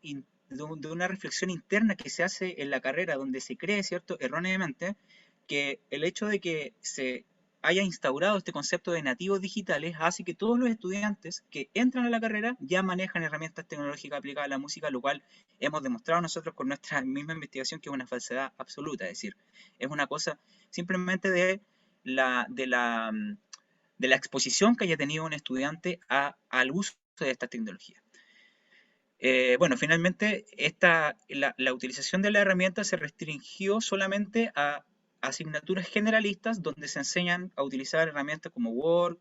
de una reflexión interna que se hace en la carrera, donde se cree, ¿cierto?, erróneamente, que el hecho de que se haya instaurado este concepto de nativos digitales hace que todos los estudiantes que entran a la carrera ya manejan herramientas tecnológicas aplicadas a la música, lo cual hemos demostrado nosotros con nuestra misma investigación que es una falsedad absoluta. Es decir, es una cosa simplemente de la exposición que haya tenido un estudiante al uso de esta tecnología. bueno, finalmente la utilización de la herramienta se restringió solamente a asignaturas generalistas donde se enseñan a utilizar herramientas como Word,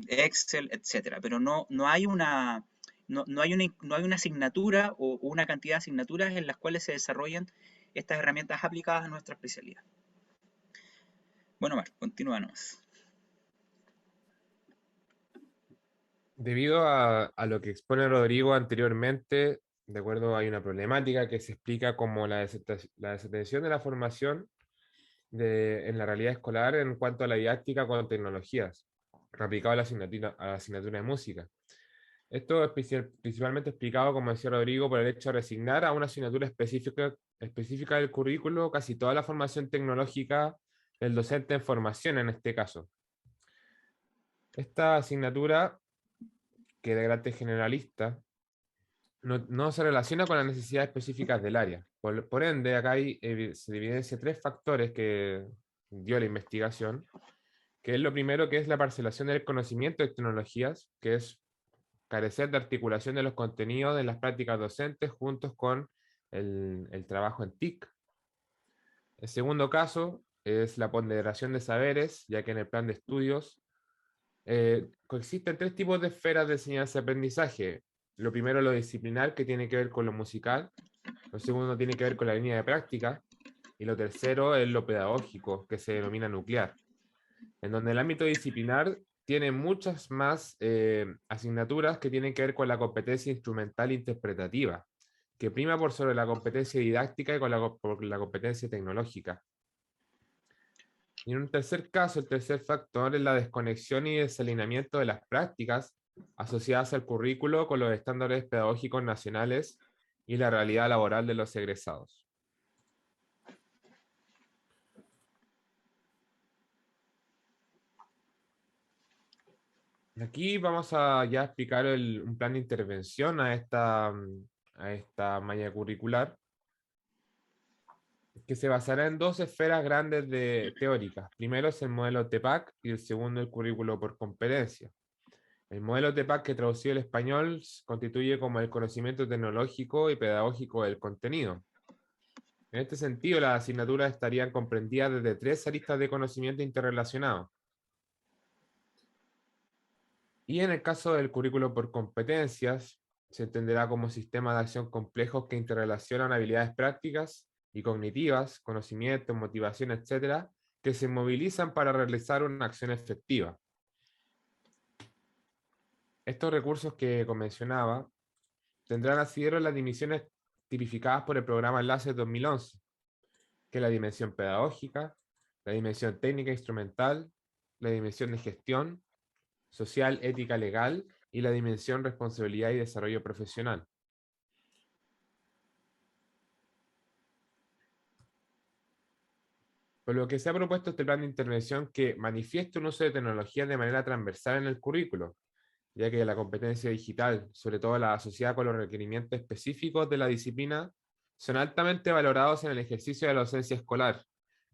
Excel, etcétera. Pero no hay una asignatura o una cantidad de asignaturas en las cuales se desarrollan estas herramientas aplicadas a nuestra especialidad. Bueno, Mar, continúanos. Debido a lo que expone Rodrigo anteriormente, de acuerdo, hay una problemática que se explica como la desatención de la formación en la realidad escolar en cuanto a la didáctica con tecnologías, aplicado a la asignatura de música. Esto es principalmente explicado, como decía Rodrigo, por el hecho de resignar a una asignatura específica del currículo casi toda la formación tecnológica del docente en formación en este caso. Esta asignatura, que de carácter generalista, no se relaciona con las necesidades específicas del área. Por ende, acá se evidencia 3 factores que dio la investigación, que es lo primero, que es la parcelación del conocimiento de tecnologías, que es carecer de articulación de los contenidos de las prácticas docentes juntos con el trabajo en TIC. El segundo caso es la ponderación de saberes, ya que en el plan de estudios coexisten 3 tipos de esferas de enseñanza y aprendizaje. Lo primero, lo disciplinar, que tiene que ver con lo musical. Lo segundo tiene que ver con la línea de práctica. Y lo tercero es lo pedagógico, que se denomina nuclear. En donde el ámbito disciplinar tiene muchas más asignaturas que tienen que ver con la competencia instrumental e interpretativa, que prima por sobre la competencia didáctica y por la competencia tecnológica. Y en un tercer caso, el tercer factor es la desconexión y desalineamiento de las prácticas asociadas al currículo con los estándares pedagógicos nacionales y la realidad laboral de los egresados. Aquí vamos a ya explicar un plan de intervención a esta malla curricular, que se basará en 2 esferas grandes teóricas. Primero es el modelo TEPAC y el segundo el currículo por competencia. El modelo TEPAC, que traducido al español constituye como el conocimiento tecnológico y pedagógico del contenido. En este sentido, las asignaturas estarían comprendidas desde 3 aristas de conocimiento interrelacionados. Y en el caso del currículo por competencias, se entenderá como sistemas de acción complejos que interrelacionan habilidades prácticas y cognitivas, conocimientos, motivación, etcétera, que se movilizan para realizar una acción efectiva. Estos recursos que mencionaba tendrán asidero en las dimensiones tipificadas por el programa Enlace 2011, que es la dimensión pedagógica, la dimensión técnica instrumental, la dimensión de gestión, social, ética, legal y la dimensión responsabilidad y desarrollo profesional. Por lo que se ha propuesto este plan de intervención que manifieste un uso de tecnologías de manera transversal en el currículo, ya que la competencia digital, sobre todo la asociada con los requerimientos específicos de la disciplina, son altamente valorados en el ejercicio de la docencia escolar,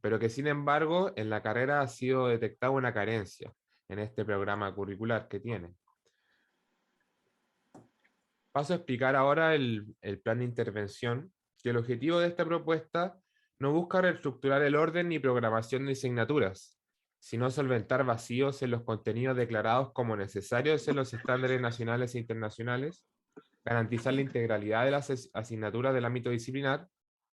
pero que sin embargo en la carrera ha sido detectada una carencia en este programa curricular que tiene. Paso a explicar ahora el plan de intervención, que el objetivo de esta propuesta no busca reestructurar el orden ni programación de asignaturas, sino solventar vacíos en los contenidos declarados como necesarios en los estándares nacionales e internacionales, garantizar la integralidad de las asignaturas del ámbito disciplinar,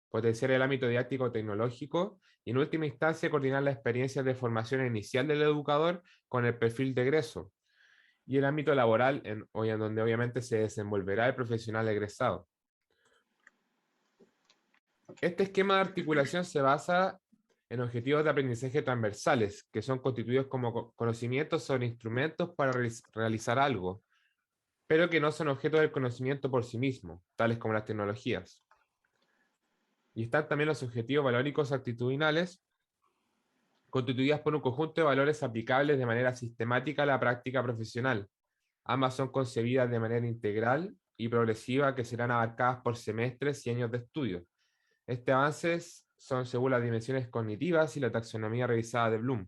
potenciar el ámbito didáctico tecnológico y en última instancia coordinar las experiencias de formación inicial del educador con el perfil de egreso, y el ámbito laboral en donde obviamente se desenvolverá el profesional egresado. Este esquema de articulación se basa en objetivos de aprendizaje transversales, que son constituidos como conocimientos sobre instrumentos para realizar algo, pero que no son objeto del conocimiento por sí mismo, tales como las tecnologías. Y están también los objetivos valóricos actitudinales, constituidas por un conjunto de valores aplicables de manera sistemática a la práctica profesional. Ambas son concebidas de manera integral y progresiva, que serán abarcadas por semestres y años de estudio. Estos avances son según las dimensiones cognitivas y la taxonomía revisada de Bloom.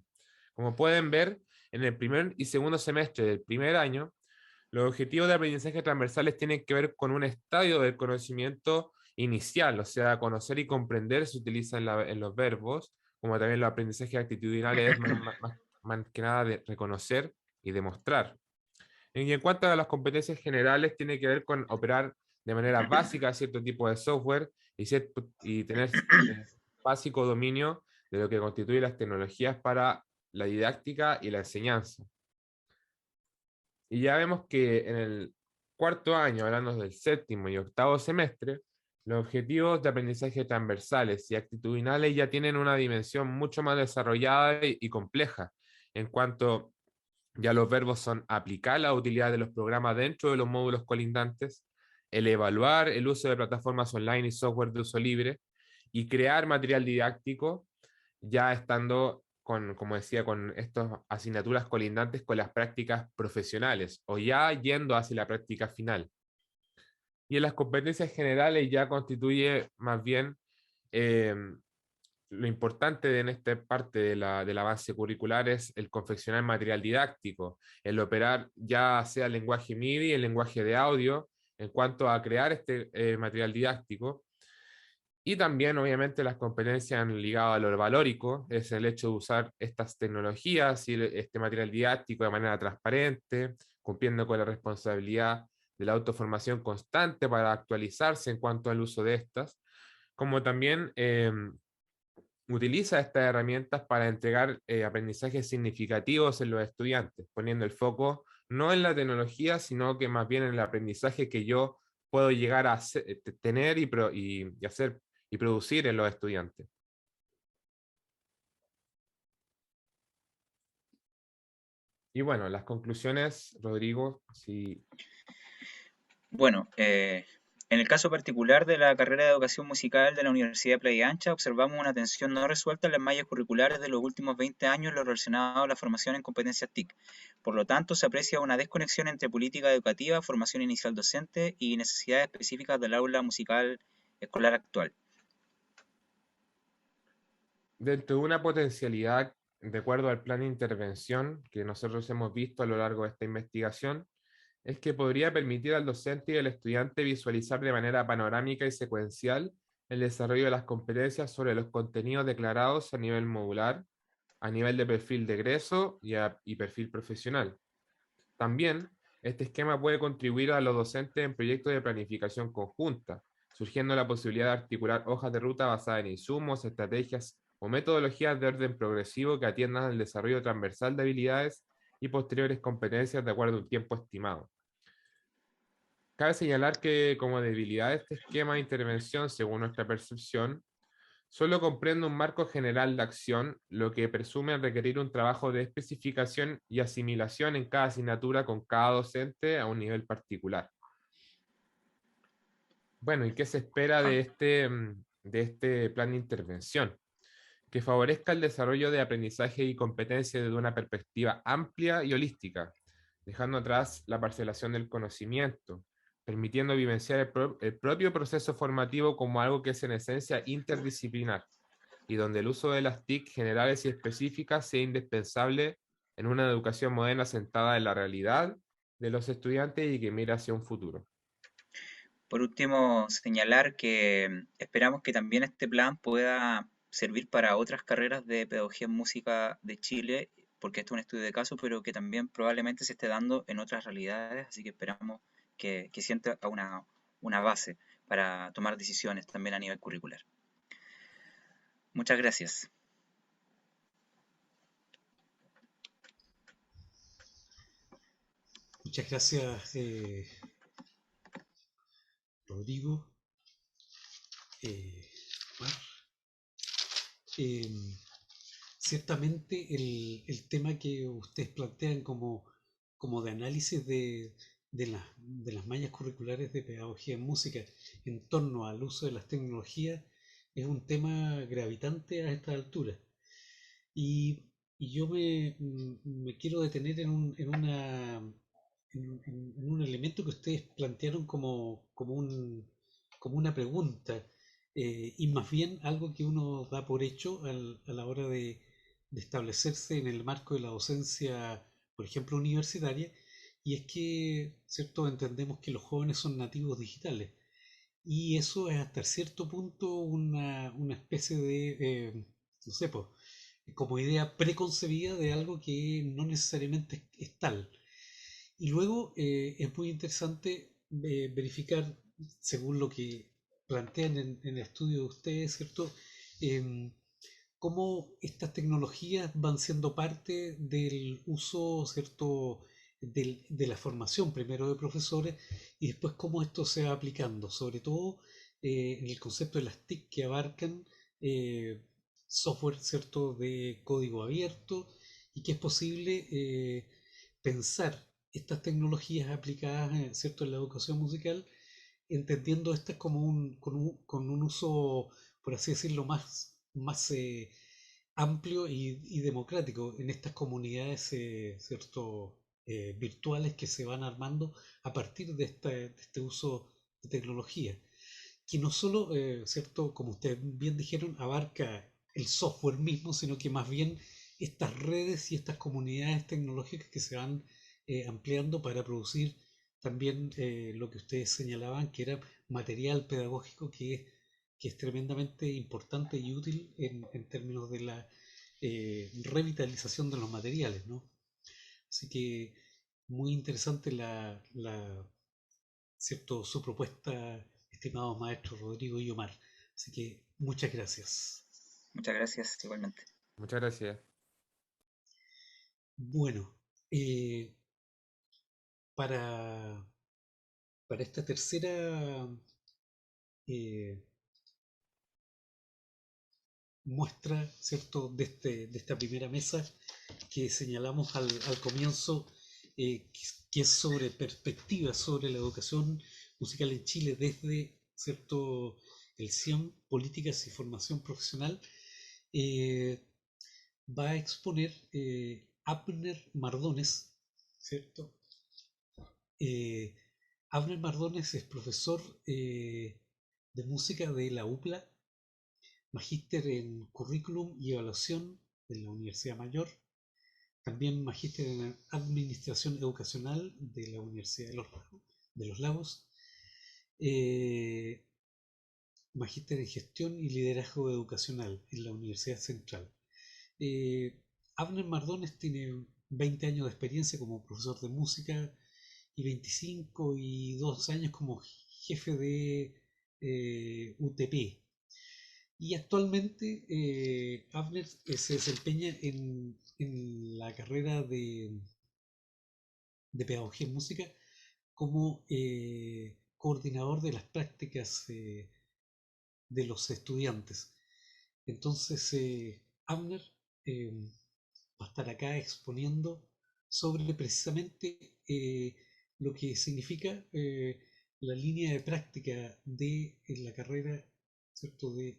Como pueden ver, en el primer y segundo semestre del primer año Los objetivos de aprendizaje transversales tienen que ver con un estadio del conocimiento inicial, o sea, conocer y comprender se utiliza en los verbos, como también los aprendizajes actitudinales es más que nada de reconocer y demostrar. Y en cuanto a las competencias generales, tiene que ver con operar de manera básica cierto tipo de software y tener básico dominio de lo que constituye las tecnologías para la didáctica y la enseñanza. Y ya vemos que en el cuarto año, hablando del séptimo y octavo semestre, los objetivos de aprendizaje transversales y actitudinales ya tienen una dimensión mucho más desarrollada y compleja, en cuanto ya los verbos son aplicar la utilidad de los programas dentro de los módulos colindantes, el evaluar el uso de plataformas online y software de uso libre, y crear material didáctico, ya estando con, como decía, con estas asignaturas colindantes con las prácticas profesionales o ya yendo hacia la práctica final. Y en las competencias generales ya constituye más bien eh, lo importante en esta parte del avance curricular es el confeccionar material didáctico, el operar ya sea el lenguaje MIDI, el lenguaje de audio, en cuanto a crear este material didáctico. Y también, obviamente, las competencias ligadas a lo valórico, es el hecho de usar estas tecnologías y este material didáctico de manera transparente, cumpliendo con la responsabilidad de la autoformación constante para actualizarse en cuanto al uso de estas, como también utiliza estas herramientas para entregar aprendizajes significativos en los estudiantes, poniendo el foco no en la tecnología, sino que más bien en el aprendizaje que yo puedo llegar a tener y hacer y producir en los estudiantes. Y bueno, las conclusiones, Rodrigo, si... Bueno, en el caso particular de la carrera de educación musical de la Universidad de Playa Ancha, observamos una tensión no resuelta en las mallas curriculares de los últimos 20 años en lo relacionado a la formación en competencias TIC. Por lo tanto, se aprecia una desconexión entre política educativa, formación inicial docente y necesidades específicas del aula musical escolar actual. Dentro de una potencialidad, de acuerdo al plan de intervención que nosotros hemos visto a lo largo de esta investigación, es que podría permitir al docente y al estudiante visualizar de manera panorámica y secuencial el desarrollo de las competencias sobre los contenidos declarados a nivel modular, a nivel de perfil de egreso y perfil profesional. También, este esquema puede contribuir a los docentes en proyectos de planificación conjunta, surgiendo la posibilidad de articular hojas de ruta basadas en insumos, estrategias o metodologías de orden progresivo que atiendan al desarrollo transversal de habilidades y posteriores competencias de acuerdo a un tiempo estimado. Cabe señalar que como debilidad de este esquema de intervención, según nuestra percepción, solo comprende un marco general de acción, lo que presume requerir un trabajo de especificación y asimilación en cada asignatura con cada docente a un nivel particular. Bueno, ¿y qué se espera de este plan de intervención? Que favorezca el desarrollo de aprendizaje y competencia desde una perspectiva amplia y holística, dejando atrás la parcelación del conocimiento, permitiendo vivenciar el propio proceso formativo como algo que es en esencia interdisciplinar, y donde el uso de las TIC generales y específicas sea indispensable en una educación moderna sentada en la realidad de los estudiantes y que mira hacia un futuro. Por último, señalar que esperamos que también este plan pueda servir para otras carreras de pedagogía en música de Chile, porque esto es un estudio de caso, pero que también probablemente se esté dando en otras realidades, así que esperamos que sienta una base para tomar decisiones también a nivel curricular. Muchas gracias. Muchas gracias, Rodrigo. Mar. Ciertamente el tema que ustedes plantean como de análisis de las mallas curriculares de pedagogía en música en torno al uso de las tecnologías es un tema gravitante a esta altura. Y yo me quiero detener en un elemento que ustedes plantearon como una pregunta, y más bien algo que uno da por hecho a la hora de establecerse en el marco de la docencia, por ejemplo, universitaria, y es que, ¿cierto? Entendemos que los jóvenes son nativos digitales, y eso es hasta cierto punto una especie de, no sé, pues, como idea preconcebida de algo que no necesariamente es tal. Y luego es muy interesante verificar, según lo que plantean en el estudio de ustedes, ¿cierto? Em, Cómo estas tecnologías van siendo parte del uso, ¿cierto? De la formación primero de profesores y después cómo esto se va aplicando, sobre todo en el concepto de las TIC que abarcan eh, software, ¿cierto? De código abierto y que es posible pensar estas tecnologías aplicadas, ¿cierto? En la educación musical, entendiendo estas como con un uso, por así decirlo, más amplio y democrático en estas comunidades, ¿cierto? Virtuales que se van armando a partir de este uso de tecnología, que no solo, ¿cierto? Como ustedes bien dijeron, abarca el software mismo, sino que más bien estas redes y estas comunidades tecnológicas que se van ampliando para producir también lo que ustedes señalaban, que era material pedagógico que es tremendamente importante y útil en términos de la revitalización de los materiales, ¿no? Así que muy interesante ¿cierto? Su propuesta, estimados maestros Rodrigo y Omar. Así que muchas gracias. Muchas gracias, igualmente. Muchas gracias. Bueno, eh, para, para esta tercera eh, muestra, ¿cierto? De esta primera mesa que señalamos al comienzo, que es sobre perspectivas sobre la educación musical en Chile desde, ¿cierto? El CIEM, Políticas y Formación Profesional, eh, va a exponer Abner Mardones, ¿cierto? Eh, Abner Mardones es profesor de música de la UPLA, magíster en currículum y evaluación de la Universidad Mayor, también magíster en administración educacional de la Universidad de los Lagos, eh, magíster en gestión y liderazgo educacional en la Universidad Central. Abner Mardones tiene 20 años de experiencia como profesor de música y 25 y 2 años como jefe de UTP. Y actualmente Abner se desempeña en la carrera de pedagogía en música como coordinador de las prácticas de los estudiantes. Entonces, Abner eh, va a estar acá exponiendo sobre precisamente lo que significa la línea de práctica de la carrera, ¿cierto? De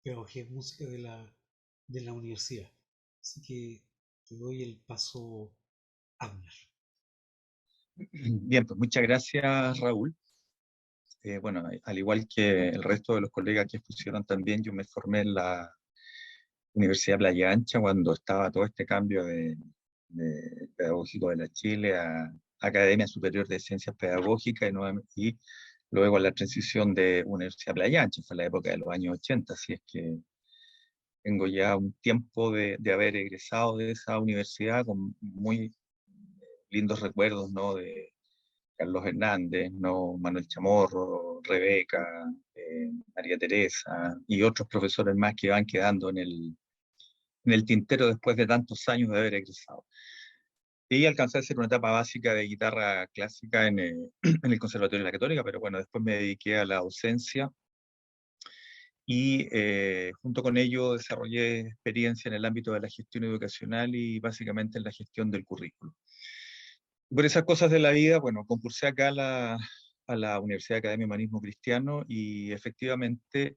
pedagogía en música de la universidad. Así que te doy el paso, Abner. Bien, pues muchas gracias, Raúl. Bueno, al igual que el resto de los colegas que expusieron también, yo me formé en la Universidad Playa Ancha cuando estaba todo este cambio de pedagógico de la Chile a Academia Superior de Ciencias Pedagógicas y luego la transición de Universidad Playa Ancha, fue la época de los años 80, así es que tengo ya un tiempo de haber egresado de esa universidad con muy lindos recuerdos, ¿no? De Carlos Hernández, ¿no? Manuel Chamorro, Rebeca, María Teresa y otros profesores más que van quedando en el tintero después de tantos años de haber egresado. Y alcancé a hacer una etapa básica de guitarra clásica en en el Conservatorio de la Católica, pero bueno, después me dediqué a la docencia y junto con ello desarrollé experiencia en el ámbito de la gestión educacional y básicamente en la gestión del currículo. Por esas cosas de la vida, bueno, concursé acá a la Universidad de Academia de Humanismo Cristiano y efectivamente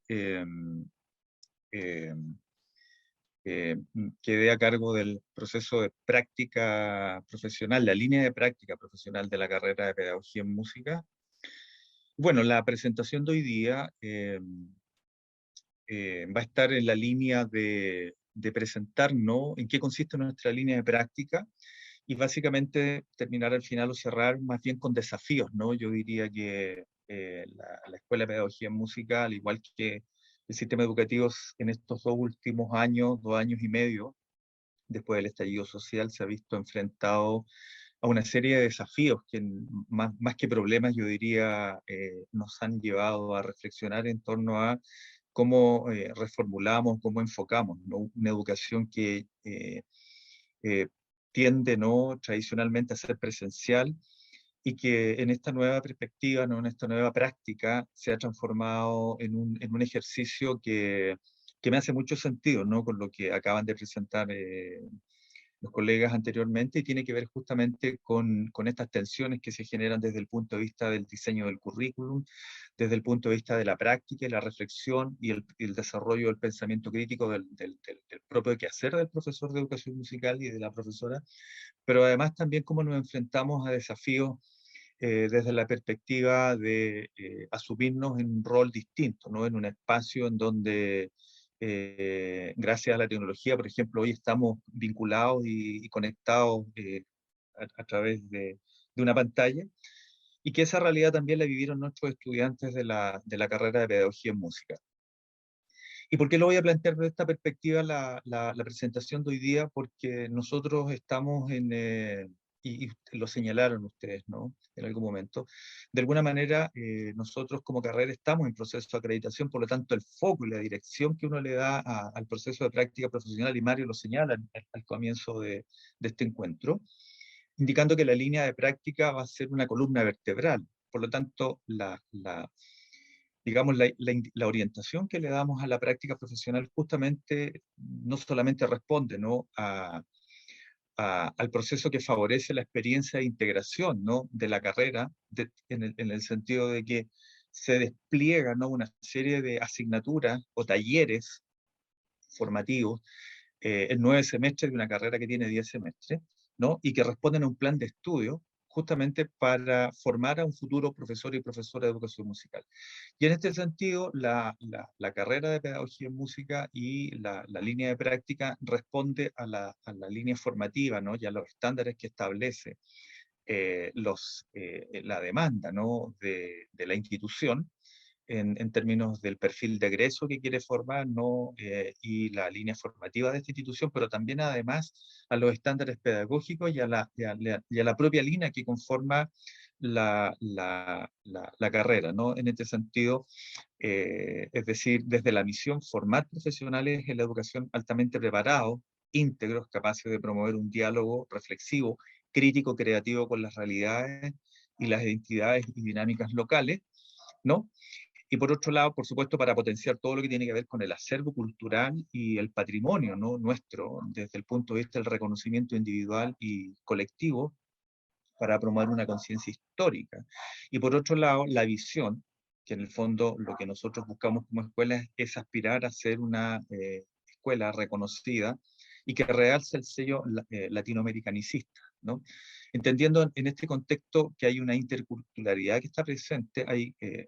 quedé a cargo del proceso de práctica profesional, la línea de práctica profesional de la carrera de Pedagogía en Música. Bueno, la presentación de hoy día va a estar en la línea de presentarnos en qué consiste nuestra línea de práctica y básicamente terminar al final o cerrar más bien con desafíos, ¿no? Yo diría que la Escuela de Pedagogía en Música, al igual que el sistema educativo en estos 2 últimos años, 2 años y medio, después del estallido social, se ha visto enfrentado a una serie de desafíos que más que problemas, yo diría, nos han llevado a reflexionar en torno a cómo reformulamos, cómo enfocamos, ¿no? Una educación que eh, tiende, ¿no?, tradicionalmente a ser presencial y que en esta nueva perspectiva, ¿no?, en esta nueva práctica, se ha transformado en un ejercicio que me hace mucho sentido, ¿no?, con lo que acaban de presentar los colegas anteriormente, y tiene que ver justamente con estas tensiones que se generan desde el punto de vista del diseño del currículum, desde el punto de vista de la práctica y la reflexión y el desarrollo del pensamiento crítico del propio quehacer del profesor de educación musical y de la profesora, pero además también cómo nos enfrentamos a desafíos desde la perspectiva de asumirnos en un rol distinto, ¿no?, en un espacio en donde gracias a la tecnología, por ejemplo, hoy estamos vinculados y conectados a través de una pantalla, y que esa realidad también la vivieron nuestros estudiantes de la carrera de Pedagogía en Música. ¿Y por qué lo voy a plantear desde esta perspectiva la presentación de hoy día? Porque nosotros estamos y lo señalaron ustedes, ¿no?, en algún momento, de alguna manera nosotros como carrera estamos en proceso de acreditación, por lo tanto el foco y la dirección que uno le da al proceso de práctica profesional, y Mario lo señala al comienzo de este encuentro, indicando que la línea de práctica va a ser una columna vertebral. Por lo tanto, digamos, la orientación que le damos a la práctica profesional justamente no solamente responde, ¿no?, al proceso que favorece la experiencia de integración, ¿no?, de la carrera, en el sentido de que se despliega, ¿no?, una serie de asignaturas o talleres formativos en 9 semestres de una carrera que tiene 10 semestres, ¿no?, y que responden a un plan de estudio justamente para formar a un futuro profesor y profesora de educación musical. Y en este sentido, la carrera de Pedagogía en Música y la línea de práctica responde a la línea formativa, ¿no?, y a los estándares que establece la demanda, ¿no?, de la institución, en términos del perfil de egreso que quiere formar, ¿no?, y la línea formativa de esta institución, pero también además a los estándares pedagógicos y a la propia línea que conforma la carrera, ¿no? En este sentido, es decir, desde la misión, formar profesionales en la educación altamente preparados, íntegros, capaces de promover un diálogo reflexivo, crítico, creativo con las realidades y las identidades y dinámicas locales, ¿no? Y por otro lado, por supuesto, para potenciar todo lo que tiene que ver con el acervo cultural y el patrimonio, ¿no?, nuestro, desde el punto de vista del reconocimiento individual y colectivo, para promover una conciencia histórica. Y por otro lado, la visión, que en el fondo lo que nosotros buscamos como escuela es aspirar a ser una escuela reconocida y que realce el sello latinoamericanicista, ¿no? Entendiendo en este contexto que hay una interculturalidad que está presente,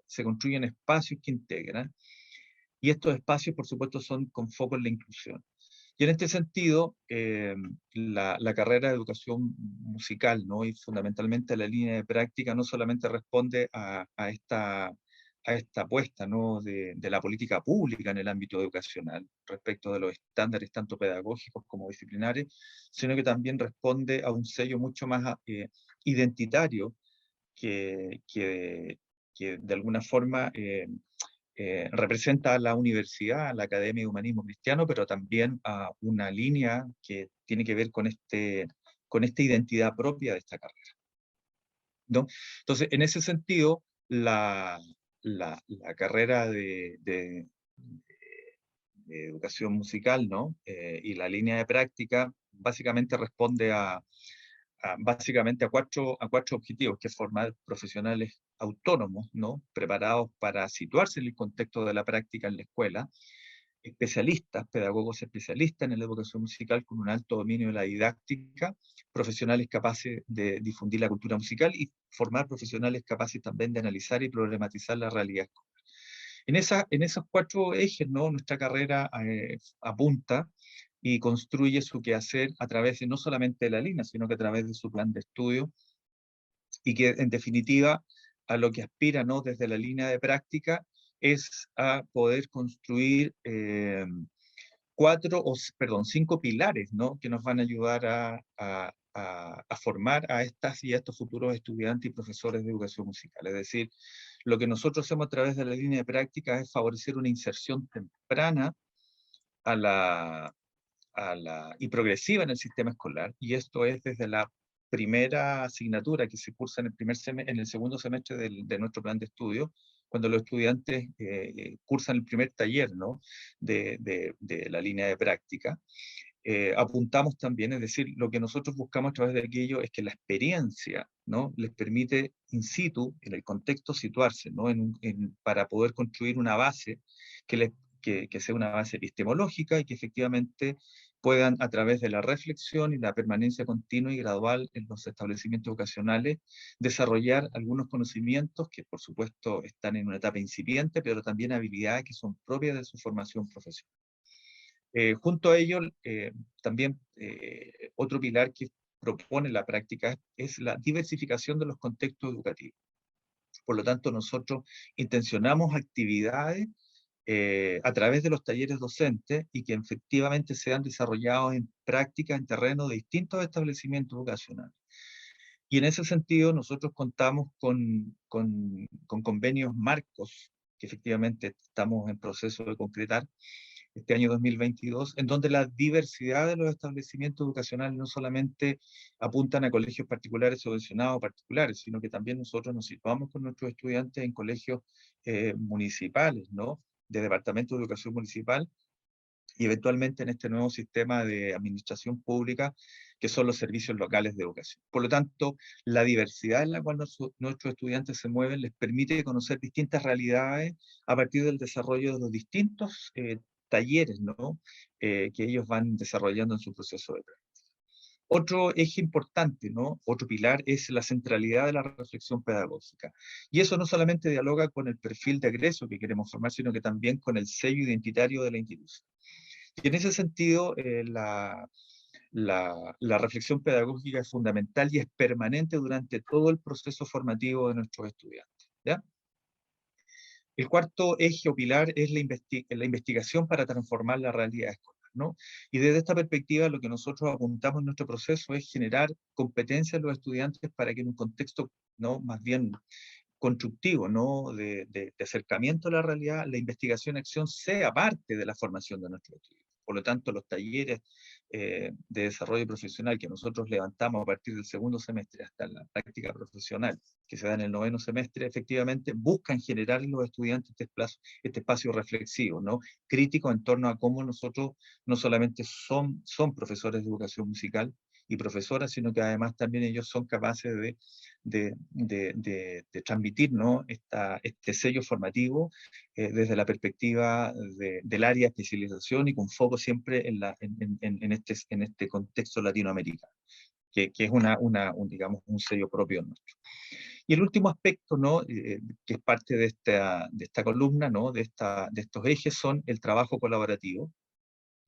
se construyen espacios que integran, y estos espacios, por supuesto, son con foco en la inclusión. Y en este sentido, la carrera de educación musical, ¿no?, y fundamentalmente la línea de práctica, no solamente responde a esta apuesta, ¿no?, de la política pública en el ámbito educacional respecto de los estándares tanto pedagógicos como disciplinares, sino que también responde a un sello mucho más identitario que de alguna forma representa a la universidad, a la Academia de Humanismo Cristiano, pero también a una línea que tiene que ver con esta identidad propia de esta carrera, ¿no? Entonces, en ese sentido, la carrera de educación musical, ¿no?, y la línea de práctica básicamente responde básicamente a cuatro objetivos, que es formar profesionales autónomos, ¿no?, preparados para situarse en el contexto de la práctica en la escuela, especialistas, pedagogos especialistas en la educación musical con un alto dominio de la didáctica, profesionales capaces de difundir la cultura musical y formar profesionales capaces también de analizar y problematizar la realidad escolar. En esos 4 ejes, ¿no?, nuestra carrera apunta y construye su quehacer a través de no solamente de la línea, sino que a través de su plan de estudio, y que en definitiva a lo que aspira, ¿no?, desde la línea de práctica es a poder construir 5 pilares, ¿no?, que nos van a ayudar a formar a estas y a estos futuros estudiantes y profesores de educación musical. Es decir, lo que nosotros hacemos a través de la línea de práctica es favorecer una inserción temprana y progresiva en el sistema escolar, y esto es desde la primera asignatura que se cursa en el segundo semestre de nuestro plan de estudio, cuando los estudiantes cursan el primer taller, ¿no?, de la línea de práctica. Apuntamos también, es decir, lo que nosotros buscamos a través de aquello es que la experiencia, ¿no?, les permite in situ, en el contexto, situarse, ¿no?, para poder construir una base que sea una base epistemológica y que efectivamente puedan, a través de la reflexión y la permanencia continua y gradual en los establecimientos educacionales, desarrollar algunos conocimientos que, por supuesto, están en una etapa incipiente, pero también habilidades que son propias de su formación profesional. Junto a ello, también otro pilar que propone la práctica es la diversificación de los contextos educativos. Por lo tanto, nosotros intencionamos actividades a través de los talleres docentes y que efectivamente sean desarrollados en práctica en terreno de distintos establecimientos educacionales. Y en ese sentido, nosotros contamos con convenios marcos, que efectivamente estamos en proceso de concretar este año 2022, en donde la diversidad de los establecimientos educacionales no solamente apuntan a colegios particulares subvencionados o particulares, sino que también nosotros nos situamos con nuestros estudiantes en colegios municipales, ¿no?, de departamento de educación municipal, y eventualmente en este nuevo sistema de administración pública, que son los servicios locales de educación. Por lo tanto, la diversidad en la cual nuestros estudiantes se mueven les permite conocer distintas realidades a partir del desarrollo de los distintos talleres, ¿no?, que ellos van desarrollando en su proceso de práctica. Otro eje importante, ¿no?, otro pilar, es la centralidad de la reflexión pedagógica. Y eso no solamente dialoga con el perfil de egreso que queremos formar, sino que también con el sello identitario de la institución. Y en ese sentido, la reflexión pedagógica es fundamental y es permanente durante todo el proceso formativo de nuestros estudiantes, ¿ya? El cuarto eje o pilar es la investigación para transformar la realidad escolar, ¿no? Y desde esta perspectiva, lo que nosotros apuntamos en nuestro proceso es generar competencias en los estudiantes para que en un contexto, ¿no?, más bien constructivo, ¿no?, de acercamiento a la realidad, la investigación-acción sea parte de la formación de nuestros estudiantes. Por lo tanto, los talleres de desarrollo profesional que nosotros levantamos a partir del segundo semestre hasta la práctica profesional, que se da en el 9º semestre, efectivamente buscan generar en los estudiantes este espacio reflexivo, ¿no?, crítico en torno a cómo nosotros no solamente son profesores de educación musical y profesoras, sino que además también ellos son capaces de transmitir, ¿no?, este sello formativo desde la perspectiva del área de especialización y con foco siempre en este contexto latinoamericano, que es digamos, un sello propio nuestro. Y el último aspecto, ¿no?, que es parte de esta columna, ¿no?, de estos ejes, son el trabajo colaborativo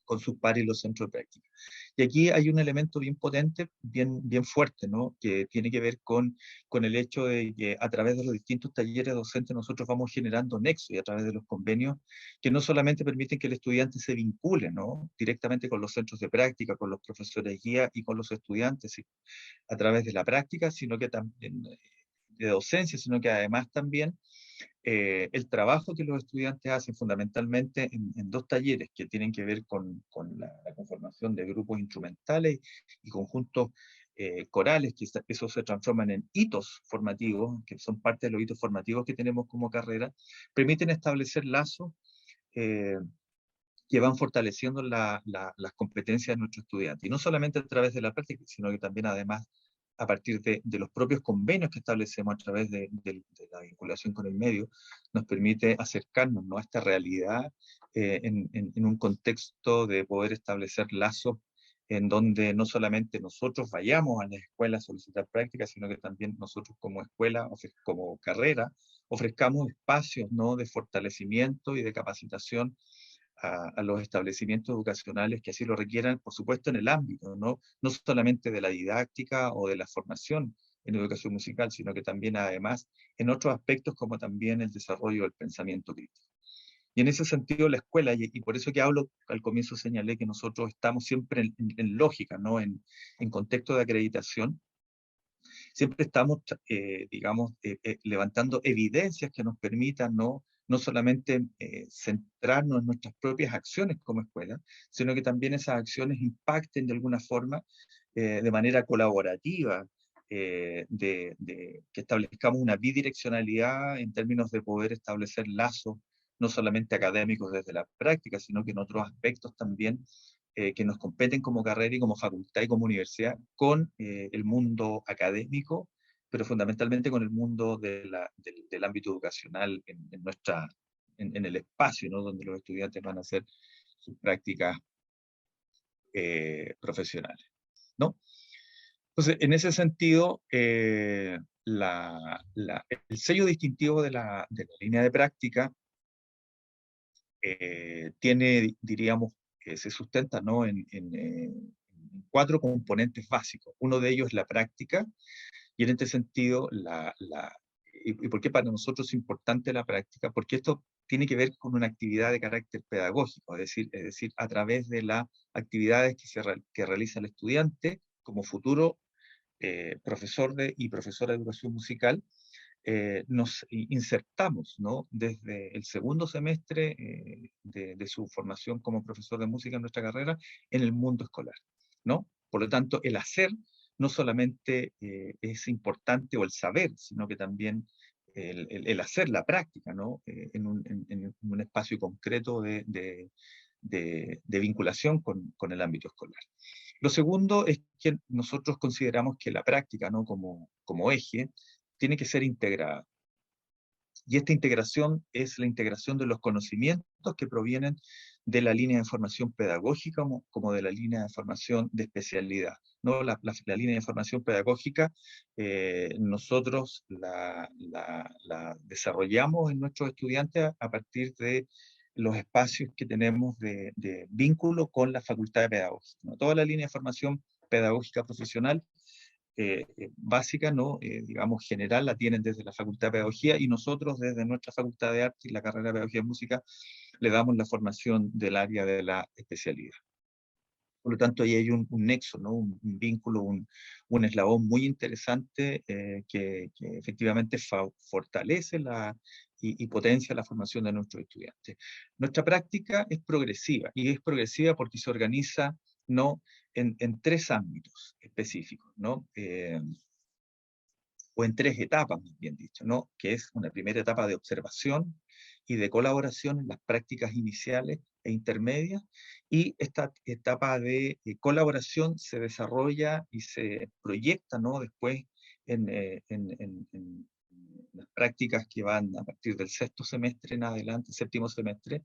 con sus pares y los centros de práctica. Y aquí hay un elemento bien potente, bien fuerte, ¿no?, que tiene que ver con el hecho de que a través de los distintos talleres docentes nosotros vamos generando nexos, y a través de los convenios que no solamente permiten que el estudiante se vincule, ¿no?, directamente con los centros de práctica, con los profesores guía y con los estudiantes a través de la práctica, sino que también de docencia, sino que además también el trabajo que los estudiantes hacen fundamentalmente en 2 talleres que tienen que ver con la conformación de grupos instrumentales y conjuntos corales, que eso se transforman en hitos formativos, que son parte de los hitos formativos que tenemos como carrera, permiten establecer lazos que van fortaleciendo las competencias de nuestros estudiantes. Y no solamente a través de la práctica, sino que también además a partir de los propios convenios que establecemos a través de la vinculación con el medio, nos permite acercarnos, ¿no?, a esta realidad en un contexto de poder establecer lazos en donde no solamente nosotros vayamos a las escuelas a solicitar prácticas, sino que también nosotros como escuela, como carrera, ofrezcamos espacios, ¿no?, de fortalecimiento y de capacitación a los establecimientos educacionales que así lo requieran, por supuesto en el ámbito, no solamente de la didáctica o de la formación en educación musical, sino que también además en otros aspectos como también el desarrollo del pensamiento crítico. Y en ese sentido la escuela, y por eso que hablo, al comienzo señalé que nosotros estamos siempre en lógica, ¿no? En contexto de acreditación, siempre estamos, digamos, levantando evidencias que nos permitan no solamente centrarnos en nuestras propias acciones como escuela, sino que también esas acciones impacten de alguna forma, de manera colaborativa, que establezcamos una bidireccionalidad en términos de poder establecer lazos, no solamente académicos desde la práctica, sino que en otros aspectos también que nos competen como carrera y como facultad y como universidad con el mundo académico, pero fundamentalmente con el mundo del ámbito educacional en el espacio, ¿no? Donde los estudiantes van a hacer sus prácticas profesionales, ¿no? Entonces, en ese sentido, el sello distintivo de la línea de práctica tiene, diríamos, se sustenta, ¿no? en 4 componentes básicos. Uno de ellos es la práctica, y en este sentido, ¿y por qué para nosotros es importante la práctica? Porque esto tiene que ver con una actividad de carácter pedagógico, es decir, a través de las actividades que realiza el estudiante como futuro profesor y profesora de educación musical, nos insertamos, ¿no? Desde el segundo semestre de su formación como profesor de música en nuestra carrera en el mundo escolar, ¿no? Por lo tanto, el hacer no solamente es importante, o el saber, sino que también el hacer, la práctica, ¿no? En un espacio concreto de vinculación con el ámbito escolar. Lo segundo es que nosotros consideramos que la práctica, ¿no? como eje, tiene que ser integrada. Y esta integración es la integración de los conocimientos que provienen de la línea de formación pedagógica como de la línea de formación de especialidad, ¿no? La línea de formación pedagógica nosotros la desarrollamos en nuestros estudiantes a partir de los espacios que tenemos de vínculo con la Facultad de Pedagogía, ¿no? Toda la línea de formación pedagógica profesional básica, ¿no? Digamos, general, la tienen desde la Facultad de Pedagogía, y nosotros desde nuestra Facultad de Arte y la carrera de Pedagogía de Música le damos la formación del área de la especialidad. Por lo tanto, ahí hay un nexo, ¿no? Un vínculo, un eslabón muy interesante que efectivamente fortalece y potencia la formación de nuestros estudiantes. Nuestra práctica es progresiva, y es progresiva porque se organiza, ¿no? en 3 ámbitos específicos, ¿no? O en 3 etapas, más bien dicho, ¿no? Que es una primera etapa de observación y de colaboración en las prácticas iniciales e intermedias, y esta etapa de colaboración se desarrolla y se proyecta, ¿no? Después en las prácticas que van a partir del 6º semestre en adelante, 7º semestre,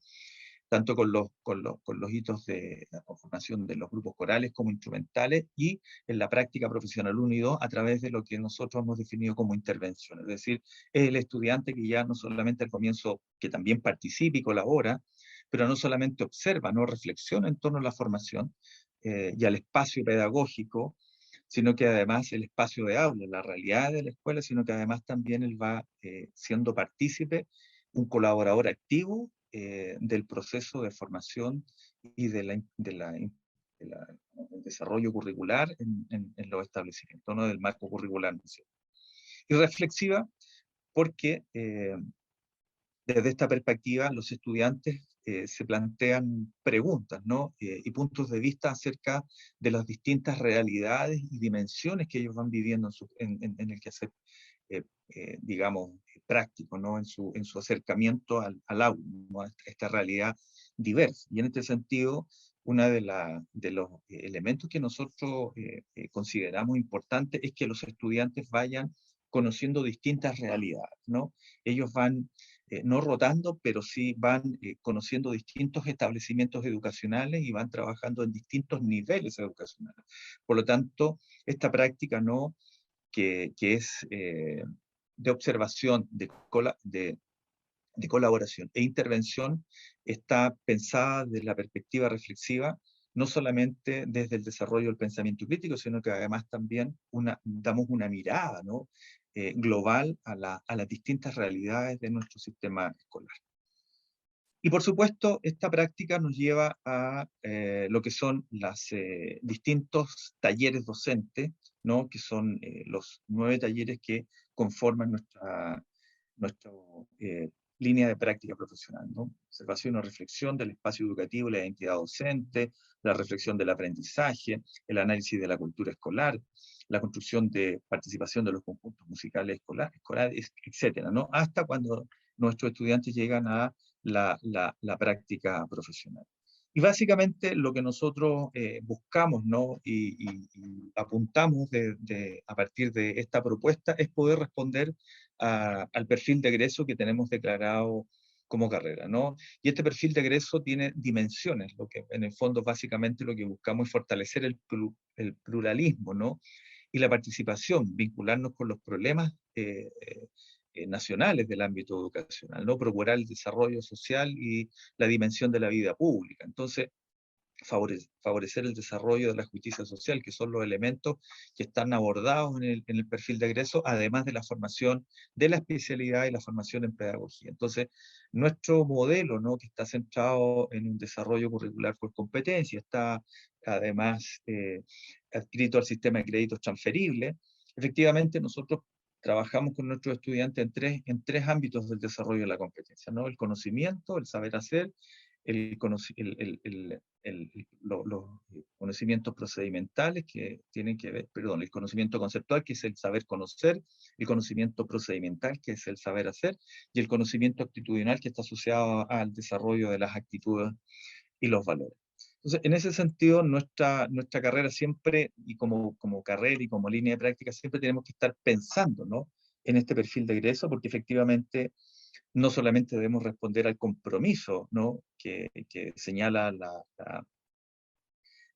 tanto con los hitos de la conformación de los grupos corales como instrumentales, y en la práctica profesional 1 y 2 a través de lo que nosotros hemos definido como intervención. Es decir, es el estudiante que ya no solamente al comienzo, que también participa y colabora, pero no solamente observa, no reflexiona en torno a la formación y al espacio pedagógico, sino que además el espacio de aula, la realidad de la escuela, sino que además también él va siendo partícipe, un colaborador activo del proceso de formación y del desarrollo curricular en los establecimientos, ¿no? Del marco curricular, ¿no? Y reflexiva porque desde esta perspectiva los estudiantes se plantean preguntas, ¿no? Y puntos de vista acerca de las distintas realidades y dimensiones que ellos van viviendo en el quehacer, digamos, práctico, ¿no? En su acercamiento al aula, ¿no? A esta realidad diversa. Y en este sentido, uno de los elementos que nosotros consideramos importantes es que los estudiantes vayan conociendo distintas realidades, ¿no? Ellos van no rotando, pero sí van conociendo distintos establecimientos educacionales y van trabajando en distintos niveles educacionales. Por lo tanto, esta práctica, ¿no? que es de observación, de de colaboración e intervención está pensada desde la perspectiva reflexiva, no solamente desde el desarrollo del pensamiento crítico, sino que además también damos una mirada, ¿no? Global a las distintas realidades de nuestro sistema escolar. Y por supuesto, esta práctica nos lleva a lo que son los distintos talleres docentes, ¿no? Que son los 9 talleres que conforman nuestra línea de práctica profesional, ¿no? Observación o reflexión del espacio educativo y la identidad docente, la reflexión del aprendizaje, el análisis de la cultura escolar, la construcción de participación de los conjuntos musicales escolares, etcétera, ¿no? Hasta cuando nuestros estudiantes llegan a la práctica profesional. Y básicamente lo que nosotros buscamos, ¿no? y apuntamos a partir de esta propuesta es poder responder al perfil de egreso que tenemos declarado como carrera, ¿no? Y este perfil de egreso tiene dimensiones, lo que en el fondo básicamente lo que buscamos es fortalecer el pluralismo, ¿no? Y la participación, vincularnos con los problemas nacionales del ámbito educacional, ¿no? Procurar el desarrollo social y la dimensión de la vida pública. Entonces, favorecer el desarrollo de la justicia social, que son los elementos que están abordados en el perfil de egreso, además de la formación de la especialidad y la formación en pedagogía. Entonces, nuestro modelo, ¿no? Que está centrado en un desarrollo curricular por competencia, está además adscrito al sistema de créditos transferibles. Efectivamente, nosotros trabajamos con nuestros estudiantes en tres ámbitos del desarrollo de la competencia, ¿no? El conocimiento, el saber hacer, los conocimientos procedimentales que tienen que ver, perdón, el conocimiento conceptual, que es el saber conocer, el conocimiento procedimental, que es el saber hacer, y el conocimiento actitudinal, que está asociado al desarrollo de las actitudes y los valores. Entonces, en ese sentido, nuestra carrera siempre, y como carrera y como línea de práctica, siempre tenemos que estar pensando, ¿no? En este perfil de egreso, porque efectivamente no solamente debemos responder al compromiso, ¿no? que señala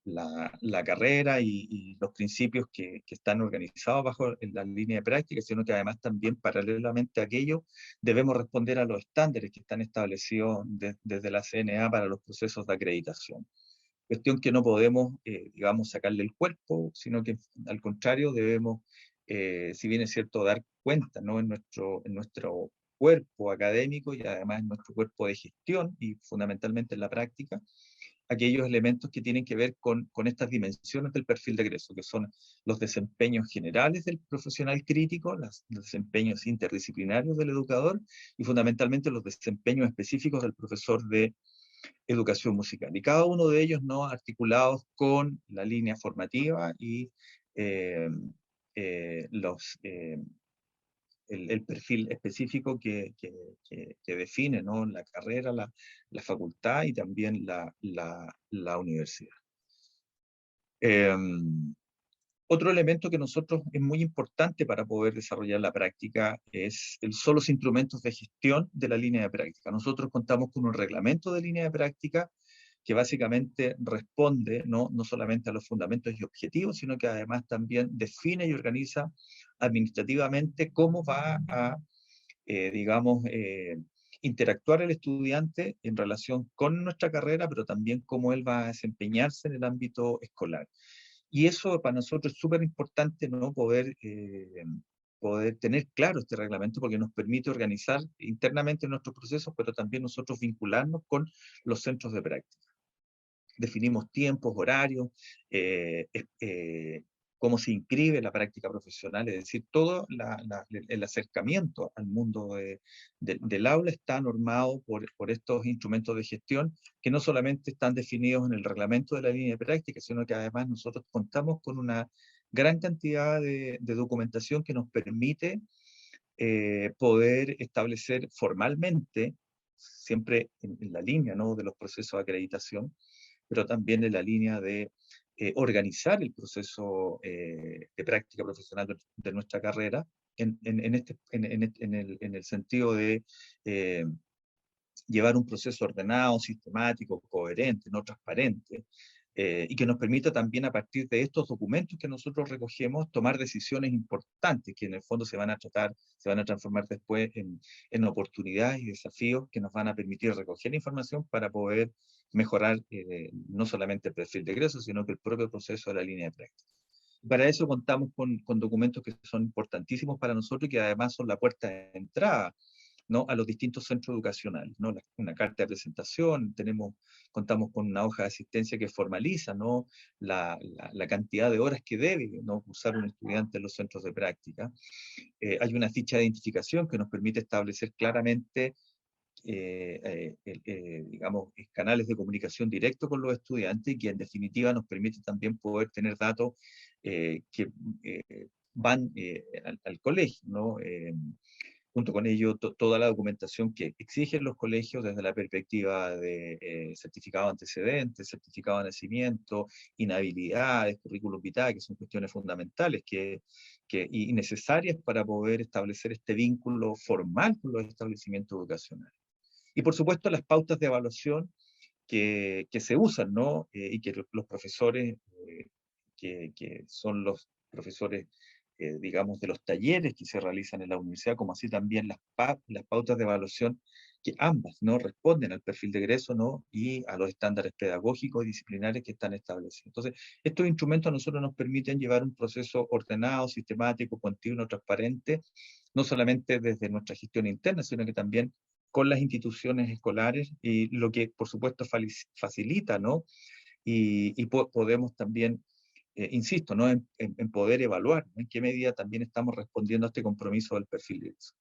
la carrera y los principios que están organizados bajo la línea de práctica, sino que además también paralelamente a aquello debemos responder a los estándares que están establecidos desde la CNA para los procesos de acreditación. Cuestión que no podemos, digamos, sacarle el cuerpo, sino que al contrario debemos, si bien es cierto, dar cuenta, ¿no? en nuestro cuerpo académico y además en nuestro cuerpo de gestión y fundamentalmente en la práctica, aquellos elementos que tienen que ver con estas dimensiones del perfil de egreso, que son los desempeños generales del profesional crítico, los desempeños interdisciplinarios del educador y fundamentalmente los desempeños específicos del profesor de educación musical. Y cada uno de ellos, ¿no? Articulados con la línea formativa y el perfil específico que define, ¿no? La carrera, la facultad y también la universidad. Otro elemento que nosotros es muy importante para poder desarrollar la práctica son los instrumentos de gestión de la línea de práctica. Nosotros contamos con un reglamento de línea de práctica que básicamente responde no solamente a los fundamentos y objetivos, sino que además también define y organiza administrativamente cómo va a, digamos, interactuar el estudiante en relación con nuestra carrera, pero también cómo él va a desempeñarse en el ámbito escolar. Y eso para nosotros es súper importante, ¿no? Poder tener claro este reglamento porque nos permite organizar internamente nuestros procesos, pero también nosotros vincularnos con los centros de práctica. Definimos tiempos, horarios, cómo se inscribe la práctica profesional, es decir, todo el acercamiento al mundo del aula está normado por estos instrumentos de gestión que no solamente están definidos en el reglamento de la línea de práctica, sino que además nosotros contamos con una gran cantidad de documentación que nos permite poder establecer formalmente, siempre en la línea, ¿no? de los procesos de acreditación, pero también en la línea de organizar el proceso de práctica profesional de nuestra carrera en el sentido de llevar un proceso ordenado, sistemático, coherente, no transparente, y que nos permita también a partir de estos documentos que nosotros recogemos tomar decisiones importantes que en el fondo se van a transformar después en oportunidades y desafíos que nos van a permitir recoger información para poder mejorar no solamente el perfil de egreso, sino que el propio proceso de la línea de práctica. Para eso contamos con documentos que son importantísimos para nosotros y que además son la puerta de entrada, ¿no?, a los distintos centros educacionales, ¿no? Una carta de presentación, contamos con una hoja de asistencia que formaliza, ¿no?, la cantidad de horas que debe, ¿no?, cursar un estudiante en los centros de práctica. Hay una ficha de identificación que nos permite establecer claramente digamos, canales de comunicación directo con los estudiantes y que en definitiva nos permite también poder tener datos que van al colegio, ¿no? Junto con ello, toda la documentación que exigen los colegios desde la perspectiva de certificado de antecedentes, certificado de nacimiento, inhabilidades, currículum vitae, que son cuestiones fundamentales y necesarias para poder establecer este vínculo formal con los establecimientos educacionales. Y por supuesto las pautas de evaluación que se usan, ¿no? Y que los profesores, que son los profesores, digamos, de los talleres que se realizan en la universidad, como así también las pautas de evaluación, que ambas, ¿no?, responden al perfil de egreso, ¿no?, y a los estándares pedagógicos y disciplinares que están establecidos. Entonces, estos instrumentos a nosotros nos permiten llevar un proceso ordenado, sistemático, continuo, transparente, no solamente desde nuestra gestión interna, sino que también con las instituciones escolares, y lo que por supuesto facilita, ¿no? Y podemos también, insisto, ¿no?, en poder evaluar, ¿no?, en qué medida también estamos respondiendo a este compromiso del perfil de egreso.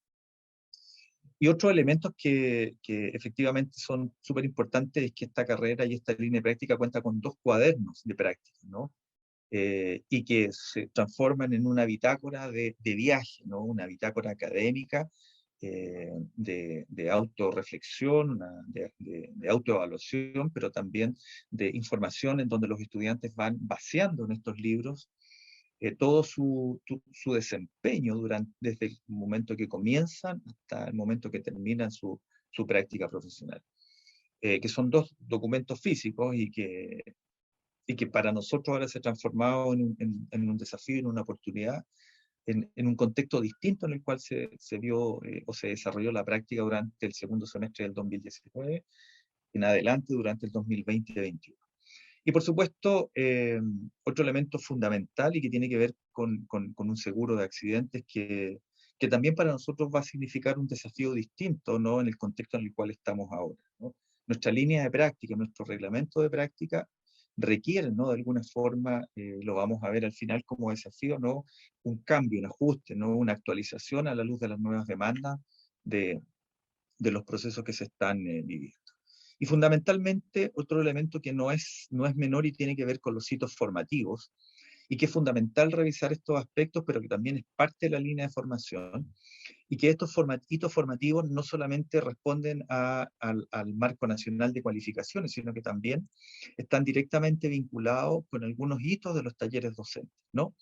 Y otros elementos que efectivamente son súper importantes es que esta carrera y esta línea de práctica cuenta con 2 cuadernos de práctica, ¿no? Y que se transforman en una bitácora de viaje, ¿no?, una bitácora académica, de autorreflexión, de autoevaluación, pero también de información en donde los estudiantes van vaciando en estos libros todo su desempeño desde el momento que comienzan hasta el momento que terminan su práctica profesional. Que son 2 documentos físicos y que para nosotros ahora se ha transformado en un desafío, en una oportunidad, en un contexto distinto en el cual se vio o se desarrolló la práctica durante el segundo semestre del 2019, en adelante durante el 2020 y 2021. Y por supuesto, otro elemento fundamental y que tiene que ver con un seguro de accidentes que también para nosotros va a significar un desafío distinto, ¿no?, en el contexto en el cual estamos ahora, ¿no? Nuestra línea de práctica, nuestro reglamento de práctica requieren, ¿no?, de alguna forma, lo vamos a ver al final como desafío, ¿no?, un cambio, un ajuste, ¿no?, una actualización a la luz de las nuevas demandas de los procesos que se están viviendo. Y fundamentalmente, otro elemento que no es menor y tiene que ver con los hitos formativos, y que es fundamental revisar estos aspectos, pero que también es parte de la línea de formación, y que estos hitos formativos no solamente responden al marco nacional de cualificaciones, sino que también están directamente vinculados con algunos hitos de los talleres docentes, ¿no?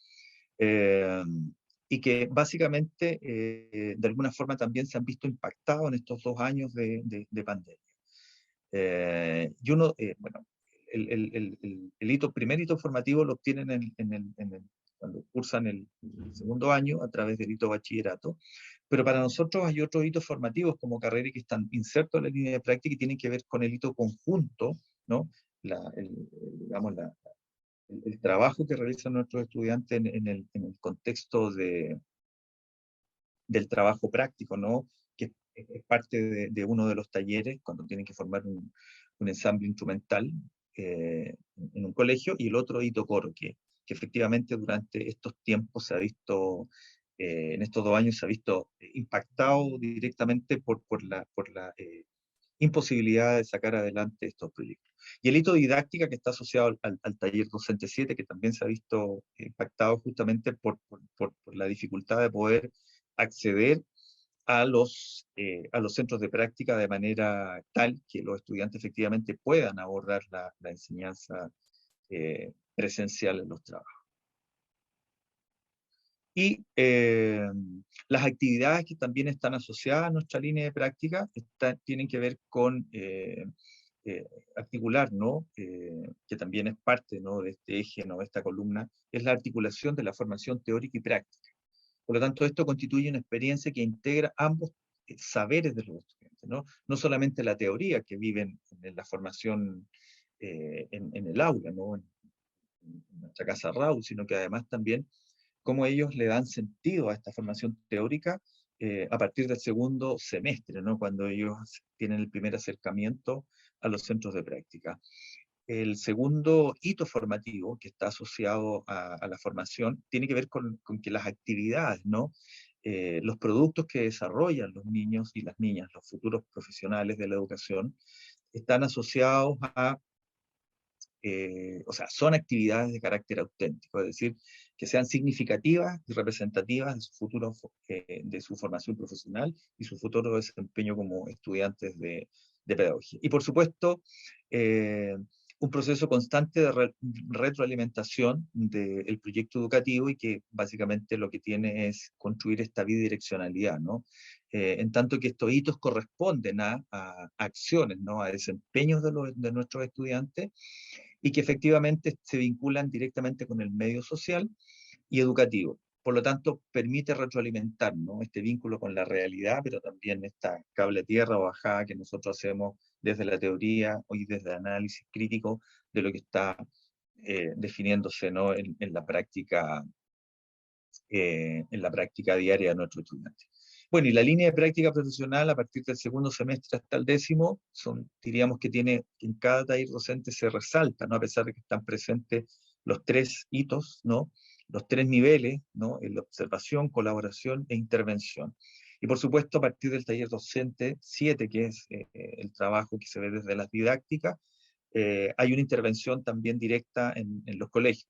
Y que básicamente, de alguna forma también se han visto impactados en estos 2 años de pandemia. Y uno, bueno, el primer hito formativo lo obtienen cuando cursan el segundo año a través del hito bachillerato, pero para nosotros hay otros hitos formativos como carrera que están insertos en la línea de práctica y tienen que ver con el hito conjunto, ¿no? Digamos, el trabajo que realizan nuestros estudiantes en el contexto del trabajo práctico, ¿no?, que es parte de uno de los talleres cuando tienen que formar un ensamble instrumental en un colegio, y el otro hito coro, que efectivamente durante estos tiempos se ha visto, en estos 2 años se ha visto impactado directamente por la imposibilidad de sacar adelante estos proyectos. Y el hito didáctica que está asociado al taller docente 7, que también se ha visto impactado justamente por la dificultad de poder acceder a los centros de práctica de manera tal que los estudiantes efectivamente puedan abordar la enseñanza presencial en los trabajos. Y las actividades que también están asociadas a nuestra línea de práctica tienen que ver con articular, ¿no? Que también es parte, ¿no?, de este eje, ¿no?, de esta columna, es la articulación de la formación teórica y práctica. Por lo tanto, esto constituye una experiencia que integra ambos saberes de los estudiantes, ¿no? No solamente la teoría que viven en la formación en el aula, ¿no?, en nuestra casa Raúl, sino que además también cómo ellos le dan sentido a esta formación teórica a partir del segundo semestre, ¿no?, cuando ellos tienen el primer acercamiento a los centros de práctica. El segundo hito formativo que está asociado a la formación tiene que ver con que las actividades, ¿no?, los productos que desarrollan los niños y las niñas, los futuros profesionales de la educación, están asociados a o sea, son actividades de carácter auténtico, es decir, que sean significativas y representativas de su futuro, de su formación profesional y su futuro desempeño como estudiantes de pedagogía. Y por supuesto, un proceso constante de retroalimentación del proyecto educativo y que básicamente lo que tiene es construir esta bidireccionalidad, ¿no? En tanto que estos hitos corresponden a acciones, ¿no?, a desempeños de nuestros estudiantes, y que efectivamente se vinculan directamente con el medio social y educativo. Por lo tanto, permite retroalimentar, ¿no?, este vínculo con la realidad, pero también esta cable tierra o bajada que nosotros hacemos desde la teoría y desde el análisis crítico de lo que está definiéndose, ¿no?, en la práctica diaria de nuestros estudiantes. Bueno, y la línea de práctica profesional a partir del segundo semestre hasta el 10º, diríamos que tiene, en cada taller docente se resalta, ¿no?, a pesar de que están presentes los 3 hitos, ¿no?, los 3 niveles, ¿no?, en la observación, colaboración e intervención. Y por supuesto, a partir del taller docente 7, que es el trabajo que se ve desde las didácticas, hay una intervención también directa en los colegios,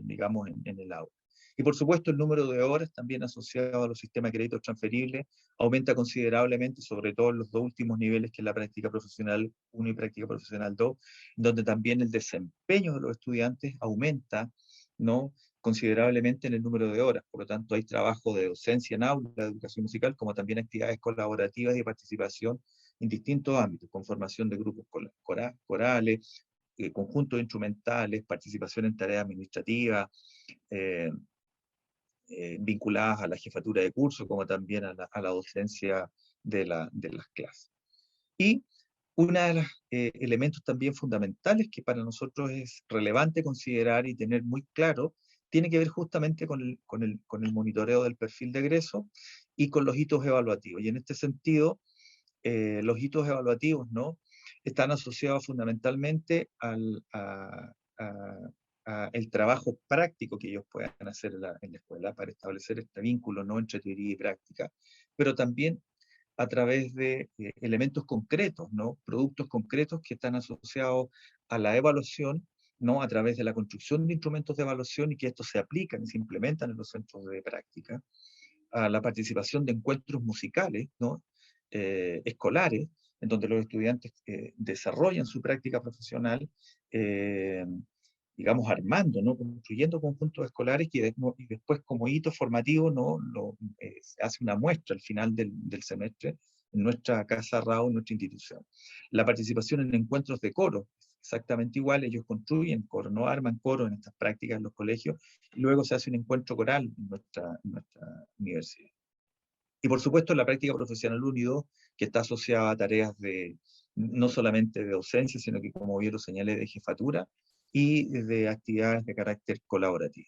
digamos, en el aula. Y por supuesto el número de horas también asociado a los sistemas de créditos transferibles aumenta considerablemente, sobre todo en los 2 últimos niveles, que es la práctica profesional 1 y práctica profesional 2, donde también el desempeño de los estudiantes aumenta, ¿no?, considerablemente en el número de horas. Por lo tanto, hay trabajo de docencia en aula, de educación musical, como también actividades colaborativas y de participación en distintos ámbitos, con formación de grupos corales, conjuntos instrumentales, participación en tareas administrativas, vinculadas a la jefatura de curso, como también a la docencia de las clases. Y uno de los elementos también fundamentales que para nosotros es relevante considerar y tener muy claro, tiene que ver justamente con el monitoreo del perfil de egreso y con los hitos evaluativos. Y en este sentido, los hitos evaluativos, ¿no?, están asociados fundamentalmente el trabajo práctico que ellos puedan hacer en la escuela para establecer este vínculo, ¿no?, entre teoría y práctica, pero también a través de elementos concretos, ¿no?, productos concretos que están asociados a la evaluación, ¿no?, a través de la construcción de instrumentos de evaluación y que estos se aplican y se implementan en los centros de práctica, a la participación de encuentros musicales, ¿no?, escolares, en donde los estudiantes desarrollan su práctica profesional, digamos, armando, ¿no?, construyendo conjuntos escolares y después como hito formativo, ¿no?, se hace una muestra al final del semestre en nuestra casa RAO, en nuestra institución. La participación en encuentros de coro, exactamente igual, ellos construyen coro, no arman coro en estas prácticas en los colegios, y luego se hace un encuentro coral en nuestra universidad. Y por supuesto la práctica profesional 1 y 2, que está asociada a tareas no solamente de docencia, sino que, como bien lo señalé, de jefatura y de actividades de carácter colaborativo.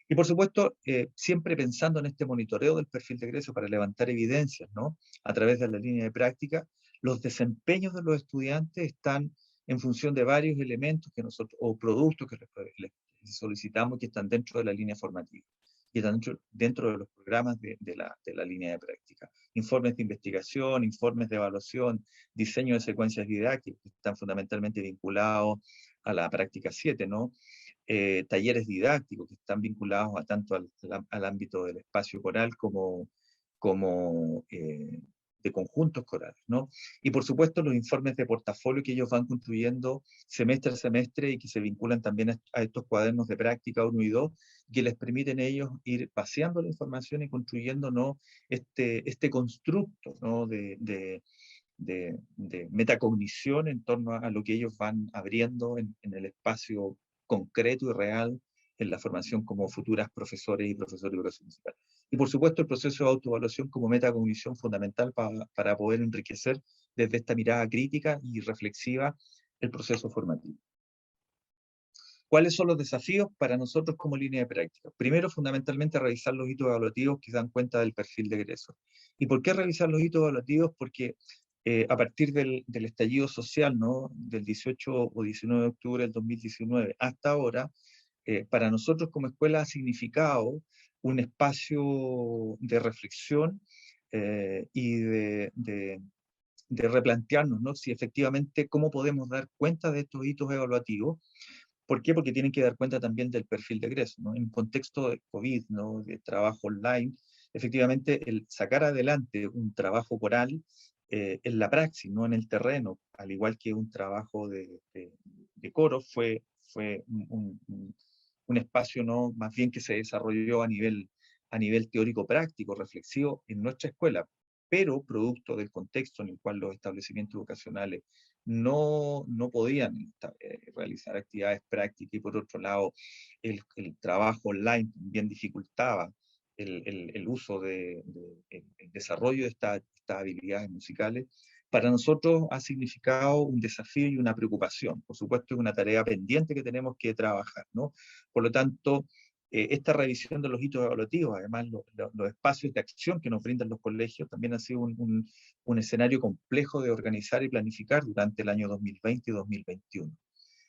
Y por supuesto, siempre pensando en este monitoreo del perfil de egreso para levantar evidencias, ¿no?, a través de la línea de práctica, los desempeños de los estudiantes están en función de varios elementos o productos que les solicitamos que están dentro de la línea formativa y están dentro de los programas de la línea de práctica. Informes de investigación, informes de evaluación, diseño de secuencias didácticas que están fundamentalmente vinculados a la práctica 7, ¿no? Talleres didácticos que están vinculados tanto al ámbito del espacio coral como de conjuntos corales, ¿no? Y por supuesto los informes de portafolio que ellos van construyendo semestre a semestre y que se vinculan también a estos cuadernos de práctica 1 y 2, que les permiten a ellos ir paseando la información y construyendo, ¿no?, este constructo, ¿no?, de de metacognición en torno a lo que ellos van abriendo en el espacio concreto y real en la formación como futuras profesores y profesores de educación musical. Y por supuesto el proceso de autoevaluación como metacognición fundamental para poder enriquecer desde esta mirada crítica y reflexiva el proceso formativo. ¿Cuáles son los desafíos para nosotros como línea de práctica? Primero, fundamentalmente, revisar los hitos evaluativos que dan cuenta del perfil de egreso. ¿Y por qué revisar los hitos evaluativos? Porque a partir del estallido social, ¿no?, del 18 o 19 de octubre del 2019 hasta ahora, para nosotros como escuela ha significado un espacio de reflexión y de replantearnos, ¿no?, si efectivamente cómo podemos dar cuenta de estos hitos evaluativos. ¿Por qué? Porque tienen que dar cuenta también del perfil de egreso, ¿no? En un contexto de COVID, ¿no?, de trabajo online, efectivamente el sacar adelante un trabajo coral en la praxis, no en el terreno, al igual que un trabajo de coro, fue un espacio, ¿no?, más bien que se desarrolló a nivel teórico práctico, reflexivo en nuestra escuela, pero producto del contexto en el cual los establecimientos educacionales no podían realizar actividades prácticas, y por otro lado el trabajo online también dificultaba el uso el desarrollo de estas habilidades musicales. Para nosotros ha significado un desafío y una preocupación. Por supuesto, es una tarea pendiente que tenemos que trabajar, ¿no? Por lo tanto, esta revisión de los hitos evaluativos, además los espacios de acción que nos brindan los colegios, también ha sido un escenario complejo de organizar y planificar durante el año 2020 y 2021.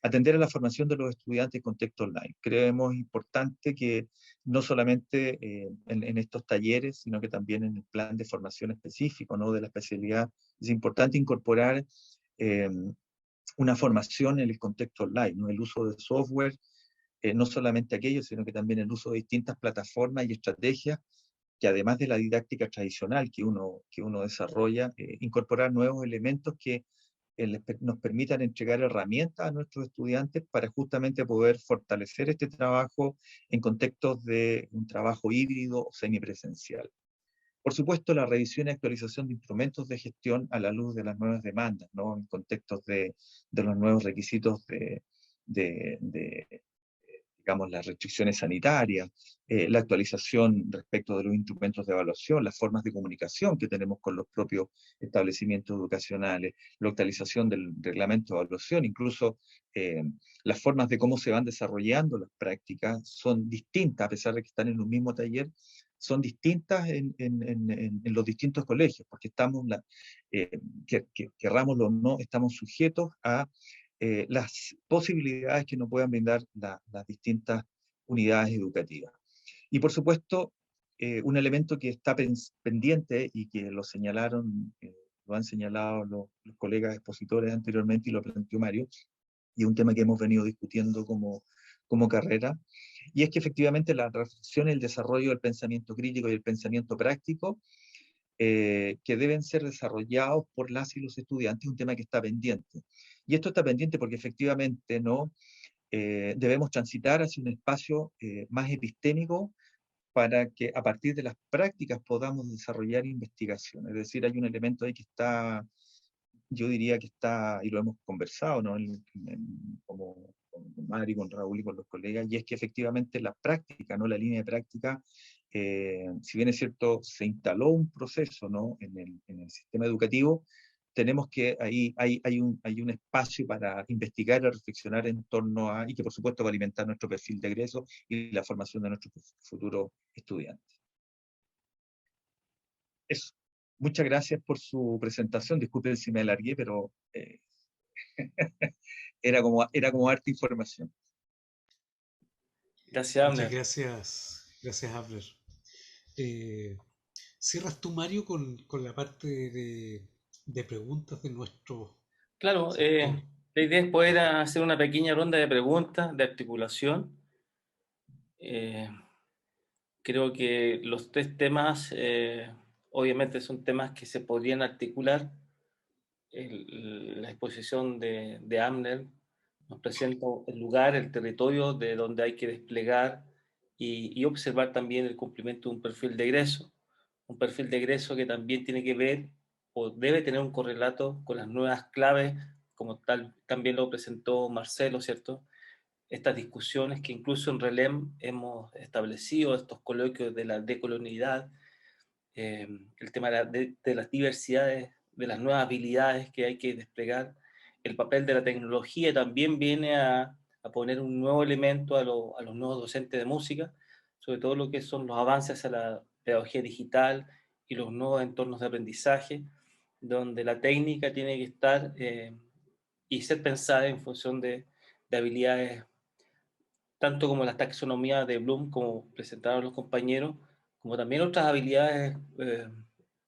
Atender a la formación de los estudiantes en contexto online. Creemos importante que no solamente en estos talleres, sino que también en el plan de formación específico, ¿no?, de la especialidad, es importante incorporar una formación en el contexto online, ¿no?, el uso de software, no solamente aquello, sino que también el uso de distintas plataformas y estrategias que, además de la didáctica tradicional que uno desarrolla, incorporar nuevos elementos que nos permitan entregar herramientas a nuestros estudiantes para justamente poder fortalecer este trabajo en contextos de un trabajo híbrido o semipresencial. Por supuesto, la revisión y actualización de instrumentos de gestión a la luz de las nuevas demandas, ¿no?, en contextos de los nuevos requisitos digamos, las restricciones sanitarias, la actualización respecto de los instrumentos de evaluación, las formas de comunicación que tenemos con los propios establecimientos educacionales, la actualización del reglamento de evaluación, incluso las formas de cómo se van desarrollando las prácticas son distintas, a pesar de que están en un mismo taller, son distintas en los distintos colegios, porque estamos, querrámoslo o no, estamos sujetos a las posibilidades que nos puedan brindar las distintas unidades educativas. Y por supuesto, un elemento que está pendiente y que lo señalaron, lo han señalado los colegas expositores anteriormente y lo planteó Mario, y un tema que hemos venido discutiendo como carrera, y es que efectivamente la reflexión y el desarrollo del pensamiento crítico y el pensamiento práctico que deben ser desarrollados por las y los estudiantes, un tema que está pendiente. Y esto está pendiente porque efectivamente no debemos transitar hacia un espacio más epistémico para que a partir de las prácticas podamos desarrollar investigación. Es decir, hay un elemento ahí que está, yo diría que está, y lo hemos conversado, ¿no?, como con Mari, con Raúl y con los colegas, y es que efectivamente la práctica, ¿no?, la línea de práctica, si bien es cierto, se instaló un proceso, ¿no?, en el sistema educativo, tenemos que, hay un espacio para investigar y reflexionar en torno a, y que por supuesto va a alimentar nuestro perfil de egreso y la formación de nuestros futuros estudiantes. Eso. Muchas gracias por su presentación. Disculpen si me alargué, pero era como harta información. Gracias, Muchas Abner. gracias Abner. ¿Cierras tú, Mario, con la parte de preguntas de nuestro Claro, sector? la idea es poder hacer una pequeña ronda de preguntas, de articulación. Creo que los tres temas, obviamente son temas que se podrían articular. La exposición de Abner nos presenta el lugar, el territorio de donde hay que desplegar y observar también el cumplimiento de un perfil de egreso que también tiene que ver o debe tener un correlato con las nuevas claves, como tal, también lo presentó Marcelo, ¿cierto? Estas discusiones que incluso en RELEM hemos establecido, estos coloquios de la decolonialidad, el tema de las diversidades, de las nuevas habilidades que hay que desplegar. El papel de la tecnología también viene a poner un nuevo elemento a los nuevos docentes de música, sobre todo lo que son los avances a la pedagogía digital y los nuevos entornos de aprendizaje, donde la técnica tiene que estar y ser pensada en función de habilidades, tanto como la taxonomía de Bloom, como presentaron los compañeros, como también otras habilidades,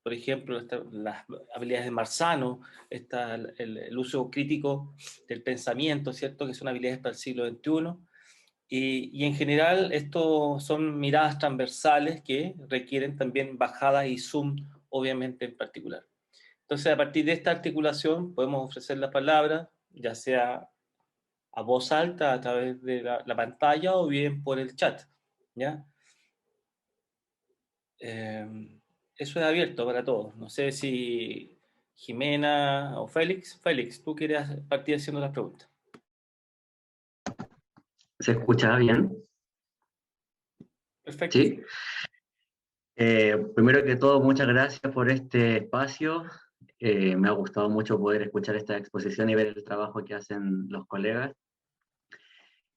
por ejemplo, las habilidades de Marzano, el uso crítico del pensamiento, ¿cierto? Que son habilidades para el siglo XXI. Y en general, esto son miradas transversales que requieren también bajadas y zoom, obviamente, en particular. Entonces, a partir de esta articulación, podemos ofrecer la palabra, ya sea a voz alta a través de la pantalla o bien por el chat, ¿ya? Eso es abierto para todos. No sé si Jimena o Félix. Félix, tú querías partir haciendo las preguntas. ¿Se escucha bien? Perfecto. Sí. Primero que todo, muchas gracias por este espacio. Me ha gustado mucho poder escuchar esta exposición y ver el trabajo que hacen los colegas.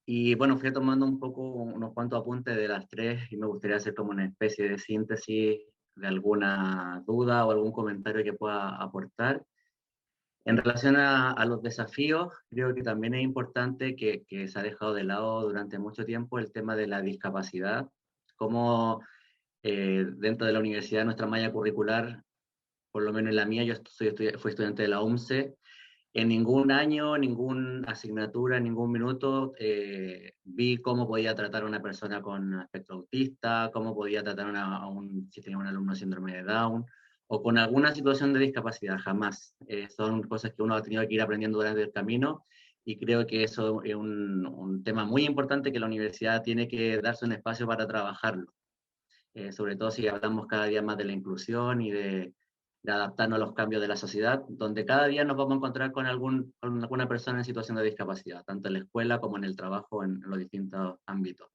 Y bueno, fui tomando un poco unos cuantos apuntes de las tres y me gustaría hacer como una especie de síntesis de alguna duda o algún comentario que pueda aportar. En relación a los desafíos, creo que también es importante que se ha dejado de lado durante mucho tiempo el tema de la discapacidad, cómo dentro de la universidad, nuestra malla curricular, por lo menos en la mía, yo fui estudiante de la UMCE, en ningún año, ninguna asignatura, en ningún minuto vi cómo podía tratar a una persona con espectro autista, cómo podía tratar si tenía un alumno síndrome de Down, o con alguna situación de discapacidad, jamás. Son cosas que uno ha tenido que ir aprendiendo durante el camino, y creo que eso es un tema muy importante que la universidad tiene que darse un espacio para trabajarlo. Sobre todo si hablamos cada día más de la inclusión y de adaptarnos a los cambios de la sociedad, donde cada día nos vamos a encontrar con alguna persona en situación de discapacidad, tanto en la escuela como en el trabajo, en los distintos ámbitos.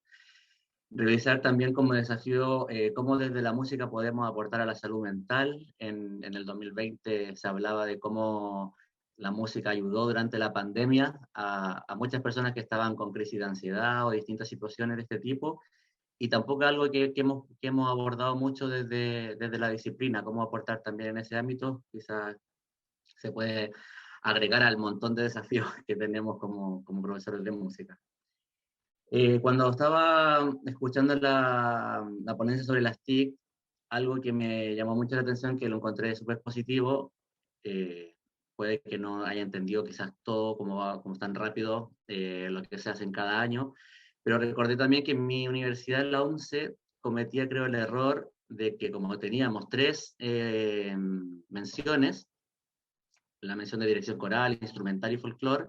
Revisar también como desafío cómo desde la música podemos aportar a la salud mental. En el 2020 se hablaba de cómo la música ayudó durante la pandemia a muchas personas que estaban con crisis de ansiedad o distintas situaciones de este tipo, y tampoco es algo que hemos abordado mucho desde la disciplina, cómo aportar también en ese ámbito. Quizás se puede agregar al montón de desafíos que tenemos como profesores de música. Cuando estaba escuchando la ponencia sobre las TIC, algo que me llamó mucho la atención, que lo encontré súper positivo, puede que no haya entendido quizás todo como tan rápido lo que se hace en cada año, pero recordé también que en mi universidad, en la UNCE, cometía, creo, el error de que como teníamos tres menciones, la mención de dirección coral, instrumental y folclore,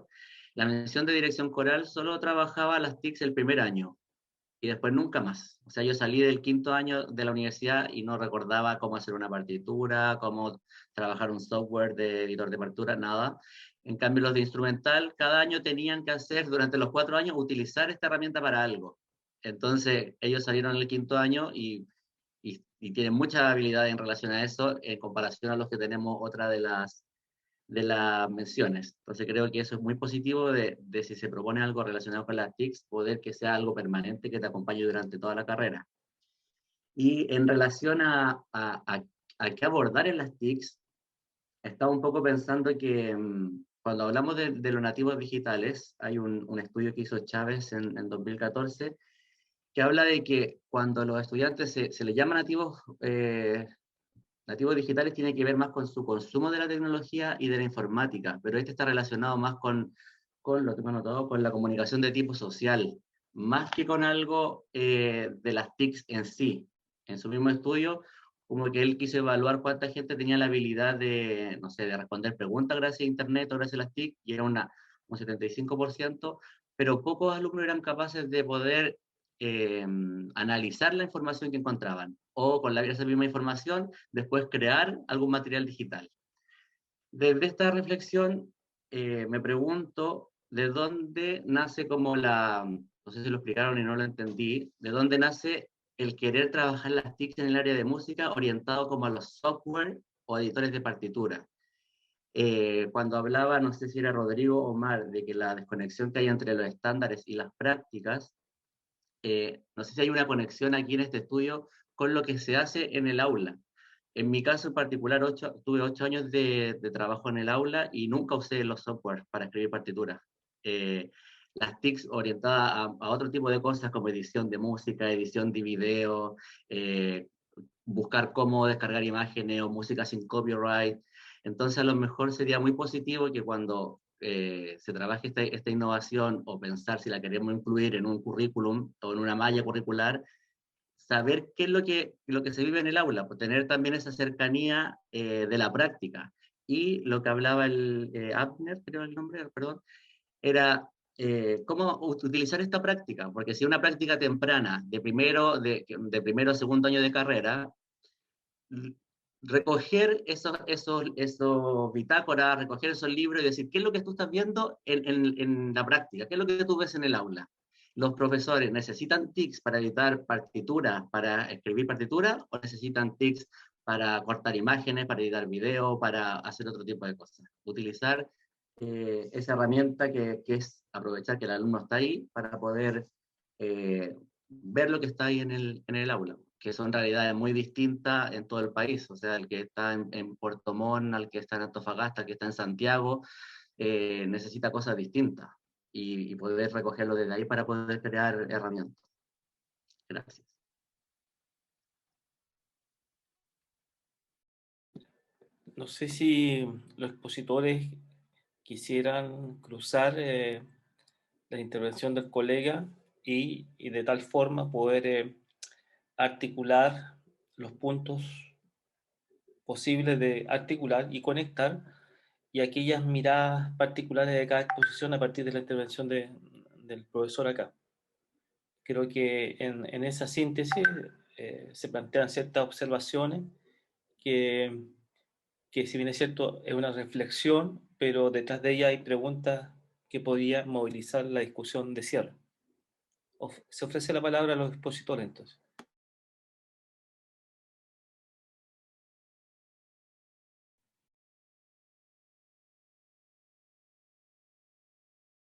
la mención de dirección coral solo trabajaba las TICs el primer año y después nunca más. O sea, yo salí del quinto año de la universidad y no recordaba cómo hacer una partitura, cómo trabajar un software de editor de partitura, nada. En cambio, los de instrumental, cada año tenían que hacer, durante los 4 años, utilizar esta herramienta para algo. Entonces, ellos salieron en el quinto año y tienen mucha habilidad en relación a eso, en comparación a los que tenemos otra de las menciones. Entonces creo que eso es muy positivo de si se propone algo relacionado con las TICs, poder que sea algo permanente que te acompañe durante toda la carrera. Y en relación a qué abordar en las TICs, estaba un poco pensando que cuando hablamos de los nativos digitales, hay un estudio que hizo Chávez en 2014, que habla de que cuando los estudiantes se les llama nativos digitales, tiene que ver más con su consumo de la tecnología y de la informática, pero este está relacionado más con lo que me he notado, con la comunicación de tipo social, más que con algo de las TICs en sí. En su mismo estudio, como que él quiso evaluar cuánta gente tenía la habilidad de, no sé, de responder preguntas gracias a Internet o gracias a las TIC, y era un 75%, pero pocos alumnos eran capaces de poder analizar la información que encontraban, o con esa misma información después crear algún material digital. Desde esta reflexión me pregunto de dónde nace como no sé si lo explicaron y no lo entendí, de dónde nace el querer trabajar las TICs en el área de música orientado como a los software o editores de partitura. Cuando hablaba, no sé si era Rodrigo o Omar, de que la desconexión que hay entre los estándares y las prácticas, no sé si hay una conexión aquí en este estudio con lo que se hace en el aula. En mi caso en particular, tuve 8 años de trabajo en el aula y nunca usé los software para escribir partituras. Las TICs orientadas a otro tipo de cosas como edición de música, edición de video, buscar cómo descargar imágenes o música sin copyright. Entonces a lo mejor sería muy positivo que cuando se trabaje esta innovación o pensar si la queremos incluir en un currículum o en una malla curricular, saber qué es lo que se vive en el aula, pues tener también esa cercanía de la práctica. Y lo que hablaba el Abner, creo el nombre, perdón, era cómo utilizar esta práctica, porque si una práctica temprana de primero a segundo año de carrera, recoger esos bitácoras, recoger esos libros y decir, ¿qué es lo que tú estás viendo en la práctica? ¿Qué es lo que tú ves en el aula? ¿Los profesores necesitan TICs para editar partituras, para escribir partituras, o necesitan TICs para cortar imágenes, para editar video, para hacer otro tipo de cosas? Utilizar esa herramienta que es aprovechar que el alumno está ahí para poder ver lo que está ahí en el aula, que son realidades muy distintas en todo el país. O sea, el que está en Puerto Montt, al que está en Antofagasta, al que está en Santiago, necesita cosas distintas y poder recogerlo desde ahí para poder crear herramientas. Gracias. No sé si los expositores quisieran cruzar la intervención del colega y de tal forma poder articular los puntos posibles de articular y conectar y aquellas miradas particulares de cada exposición a partir de la intervención del profesor acá. Creo que en esa síntesis se plantean ciertas observaciones que, que si bien es cierto es una reflexión, pero detrás de ella hay preguntas que podrían movilizar la discusión de cierre. Se ofrece la palabra a los expositores entonces.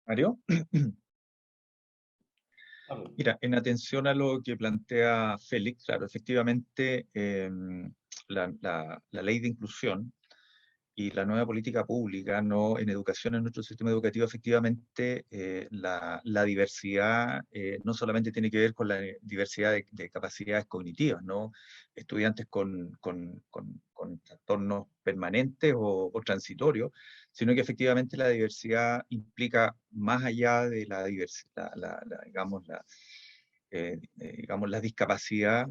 Mario. Mira, en atención a lo que plantea Félix, claro, efectivamente la ley de inclusión y la nueva política pública en educación en nuestro sistema educativo, efectivamente la diversidad no solamente tiene que ver con la diversidad de capacidades cognitivas, ¿no? Estudiantes con trastornos permanentes o transitorios, sino que efectivamente la diversidad implica más allá de la diversidad, digamos, la discapacidad,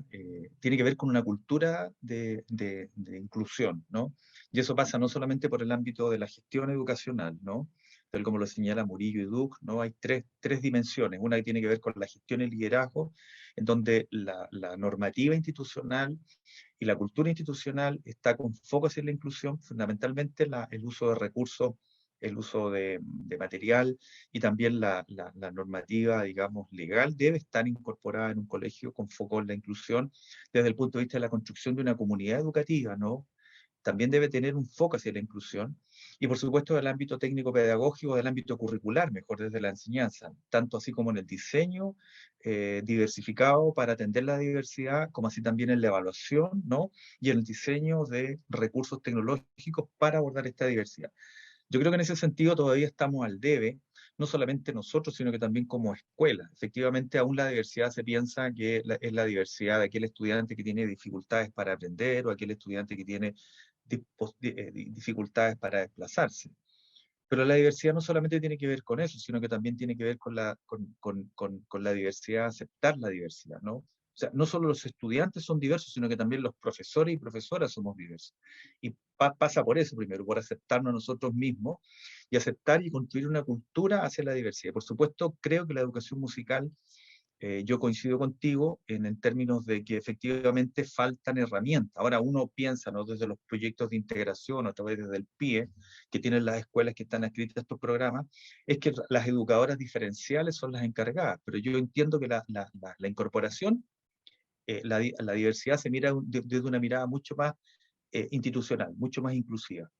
tiene que ver con una cultura de inclusión, ¿no? Y eso pasa no solamente por el ámbito de la gestión educacional, ¿no? Tal como lo señala Murillo y Duc, ¿no? Hay tres dimensiones. Una que tiene que ver con la gestión y el liderazgo, en donde la normativa institucional y la cultura institucional está con foco hacia la inclusión, fundamentalmente el uso de recursos, el uso de material y también la normativa, digamos, legal debe estar incorporada en un colegio con foco en la inclusión desde el punto de vista de la construcción de una comunidad educativa, ¿no? También debe tener un foco hacia la inclusión y por supuesto del ámbito técnico-pedagógico, del ámbito curricular, mejor desde la enseñanza, tanto así como en el diseño diversificado para atender la diversidad, como así también en la evaluación, ¿no? Y en el diseño de recursos tecnológicos para abordar esta diversidad. Yo creo que en ese sentido todavía estamos al debe, no solamente nosotros, sino que también como escuela. Efectivamente, aún la diversidad se piensa que es la diversidad de aquel estudiante que tiene dificultades para aprender o aquel estudiante que tiene dificultades para desplazarse. Pero la diversidad no solamente tiene que ver con eso, sino que también tiene que ver con la diversidad, aceptar la diversidad, ¿no? O sea, no solo los estudiantes son diversos, sino que también los profesores y profesoras somos diversos. Y pasa por eso primero, por aceptarnos a nosotros mismos y aceptar y construir una cultura hacia la diversidad. Por supuesto, creo que la educación musical yo coincido contigo en términos de que efectivamente faltan herramientas. Ahora uno piensa, ¿no?, desde los proyectos de integración, a través del PIE, que tienen las escuelas que están adscritas a estos programas, es que las educadoras diferenciales son las encargadas, pero yo entiendo que la incorporación, la diversidad se mira desde una mirada mucho más institucional, mucho más inclusiva.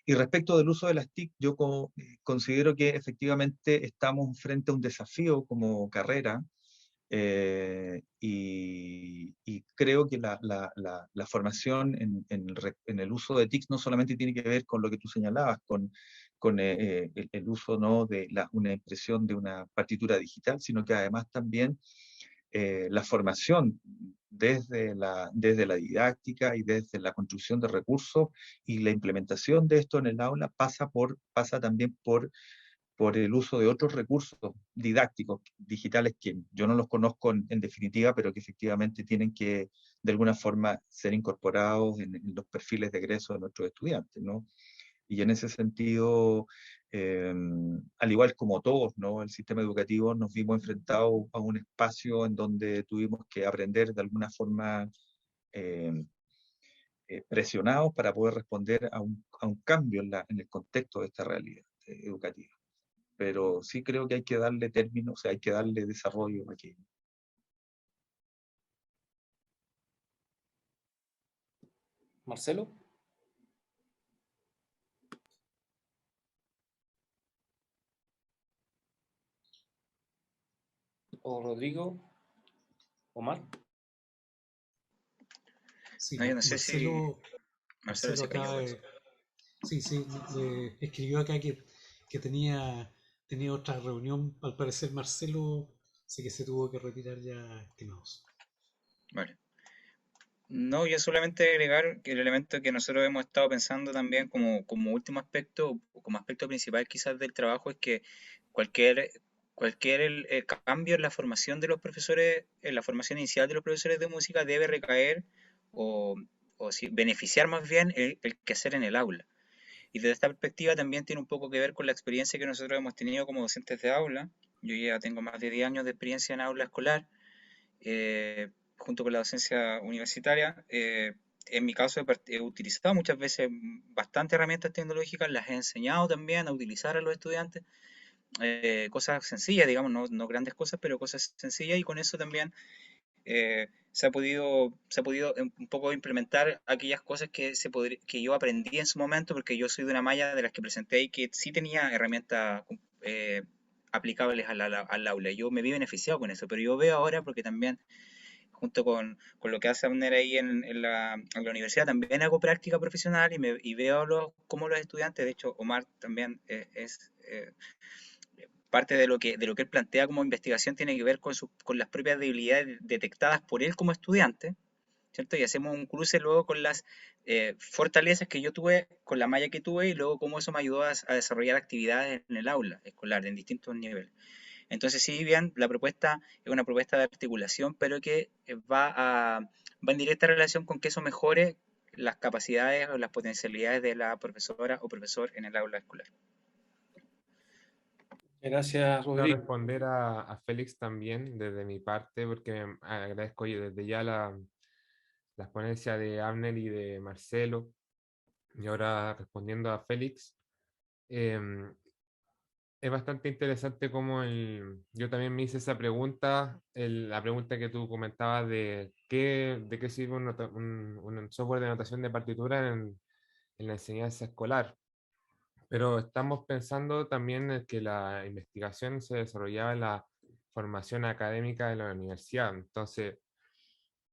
Y respecto del uso de las TIC, yo considero que efectivamente estamos frente a un desafío como carrera, y creo que la formación en el uso de TICs no solamente tiene que ver con lo que tú señalabas, con el uso, ¿no?, de una impresión de una partitura digital, sino que además también la formación desde la didáctica y desde la construcción de recursos y la implementación de esto en el aula pasa también por el uso de otros recursos didácticos digitales que yo no los conozco en definitiva, pero que efectivamente tienen que de alguna forma ser incorporados en los perfiles de egreso de nuestros estudiantes, ¿no? Y en ese sentido, al igual como todos, ¿no?, el sistema educativo, nos vimos enfrentados a un espacio en donde tuvimos que aprender de alguna forma eh, presionados para poder responder a un cambio en el contexto de esta realidad educativa. Pero sí creo que hay que darle término, o sea, hay que darle desarrollo aquí. Marcelo. O Rodrigo. Omar. Sí, No, yo no sé si Marcelo se cayó. acá, sí, escribió acá que tenía otra reunión, al parecer Marcelo, así que se tuvo que retirar ya, estimados. Vale. No, yo solamente agregar que el elemento que nosotros hemos estado pensando también como último aspecto, o como aspecto principal quizás del trabajo, es que cualquier, cualquier cambio en la formación de los profesores, en la formación inicial de los profesores de música debe recaer o, beneficiar más bien el quehacer en el aula. Y desde esta perspectiva también tiene un poco que ver con la experiencia que nosotros hemos tenido como docentes de aula. Yo ya tengo más de 10 años de experiencia en aula escolar, junto con la docencia universitaria. En mi caso he utilizado muchas veces bastantes herramientas tecnológicas, las he enseñado también a utilizar a los estudiantes, cosas sencillas, digamos, no grandes cosas, pero cosas sencillas, y con eso también se ha podido un poco implementar aquellas cosas que yo aprendí en su momento, porque yo soy de una malla de las que presenté y que sí tenía herramientas aplicables al aula. Yo me vi beneficiado con eso, pero yo veo ahora, porque también junto con lo que hace Abner ahí en la universidad, también hago práctica profesional y veo cómo los estudiantes, de hecho Omar también es parte de lo que él plantea como investigación tiene que ver con las propias debilidades detectadas por él como estudiante, ¿cierto? Y hacemos un cruce luego con las fortalezas que yo tuve, con la malla que tuve, y luego cómo eso me ayudó a desarrollar actividades en el aula escolar, en distintos niveles. Entonces, sí, bien, la propuesta es una propuesta de articulación, pero que va en directa relación con que eso mejore las capacidades o las potencialidades de la profesora o profesor en el aula escolar. Gracias, Quiero Rodrigo. responder a Félix también desde mi parte, porque agradezco desde ya las ponencias de Abner y de Marcelo. Y ahora respondiendo a Félix, em, es bastante interesante cómo yo también me hice esa pregunta, la pregunta que tú comentabas de qué sirve un software de notación de partitura en la enseñanza escolar. Pero estamos pensando también en que la investigación se desarrollaba en la formación académica de la universidad. Entonces,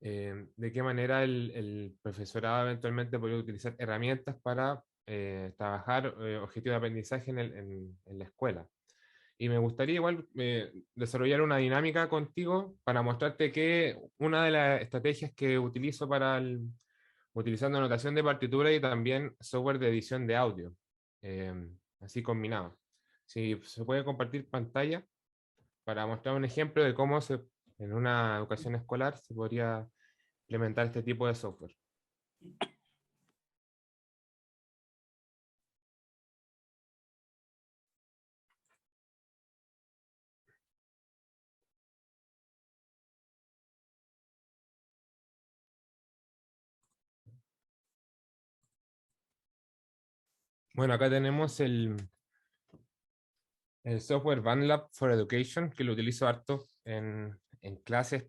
¿de qué manera el profesorado eventualmente podría utilizar herramientas para trabajar objetivos de aprendizaje en la escuela? Y me gustaría igual desarrollar una dinámica contigo para mostrarte que una de las estrategias que utilizo utilizando notación de partitura y también software de edición de audio, así combinado. Si se puede compartir pantalla para mostrar un ejemplo de cómo en una educación escolar se podría implementar este tipo de software. Bueno, acá tenemos el software BandLab for Education, que lo utilizo harto en clases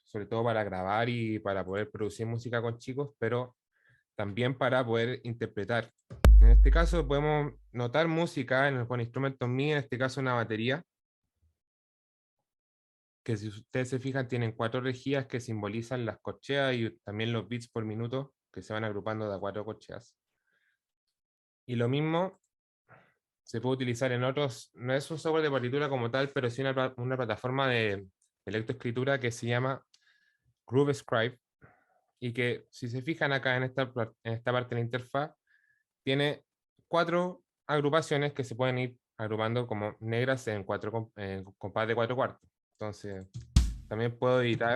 sobre todo para grabar y para poder producir música con chicos, pero también para poder interpretar. En este caso podemos notar música con instrumentos MIDI, en este caso una batería, que si ustedes se fijan tienen 4 rejillas que simbolizan las corcheas y también los beats por minuto, que se van agrupando de a 4 corcheas. Y lo mismo se puede utilizar en otros, no es un software de partitura como tal, pero sí una plataforma de lectoescritura que se llama GrooveScribe, y que si se fijan acá en esta parte de la interfaz, tiene 4 agrupaciones que se pueden ir agrupando como negras en compás de 4 cuartos. Entonces, también puedo editar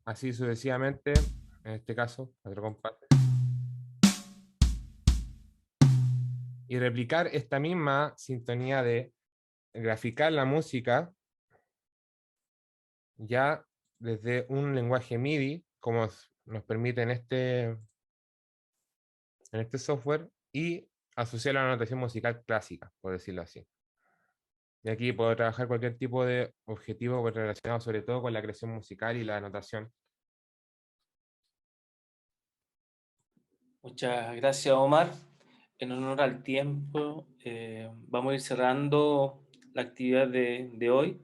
así sucesivamente, en este caso, 4 compases, y replicar esta misma sintonía de graficar la música ya desde un lenguaje MIDI, como nos permite en este software, y asociarlo a la notación musical clásica, por decirlo así. Y aquí puedo trabajar cualquier tipo de objetivo relacionado sobre todo con la creación musical y la notación. Muchas gracias, Omar. En honor al tiempo, vamos a ir cerrando la actividad de hoy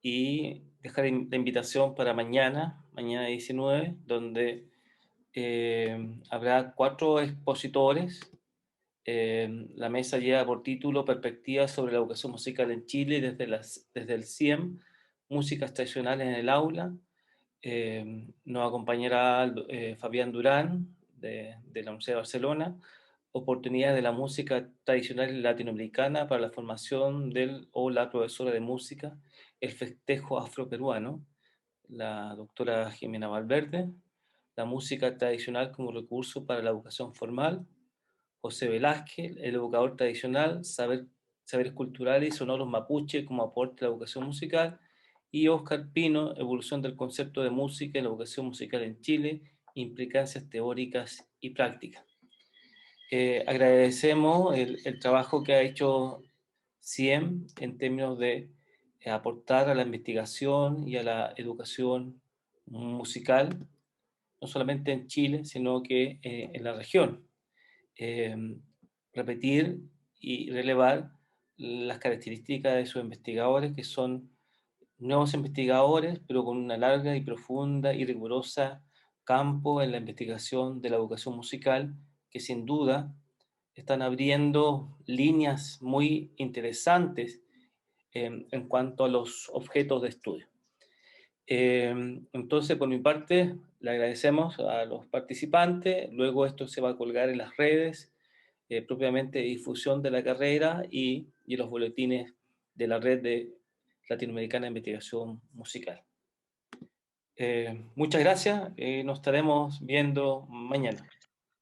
y dejar la invitación para mañana 19, donde habrá 4 expositores. La mesa lleva por título Perspectivas sobre la educación musical en Chile desde el CIEM, Músicas Tradicionales en el Aula. Nos acompañará Fabián Durán, de la Universidad de Barcelona, Oportunidades de la música tradicional latinoamericana para la formación del o la profesora de música, el festejo afroperuano, la doctora Jimena Valverde, la música tradicional como recurso para la educación formal, José Velázquez, el educador tradicional, saberes culturales y sonoros mapuche como aporte a la educación musical, y Óscar Pino, evolución del concepto de música en la educación musical en Chile, implicancias teóricas y prácticas. Agradecemos el trabajo que ha hecho CIEM en términos de aportar a la investigación y a la educación musical, no solamente en Chile, sino que en la región. Repetir y relevar las características de sus investigadores, que son nuevos investigadores, pero con una larga y profunda y rigurosa campo en la investigación de la educación musical, que sin duda están abriendo líneas muy interesantes en cuanto a los objetos de estudio. Entonces, por mi parte, le agradecemos a los participantes. Luego esto se va a colgar en las redes, propiamente de difusión de la carrera y los boletines de la Red de Latinoamericana de Investigación Musical. Muchas gracias. Nos estaremos viendo mañana.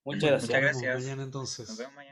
Muchas gracias. Muchas gracias. Mañana entonces. Nos vemos mañana.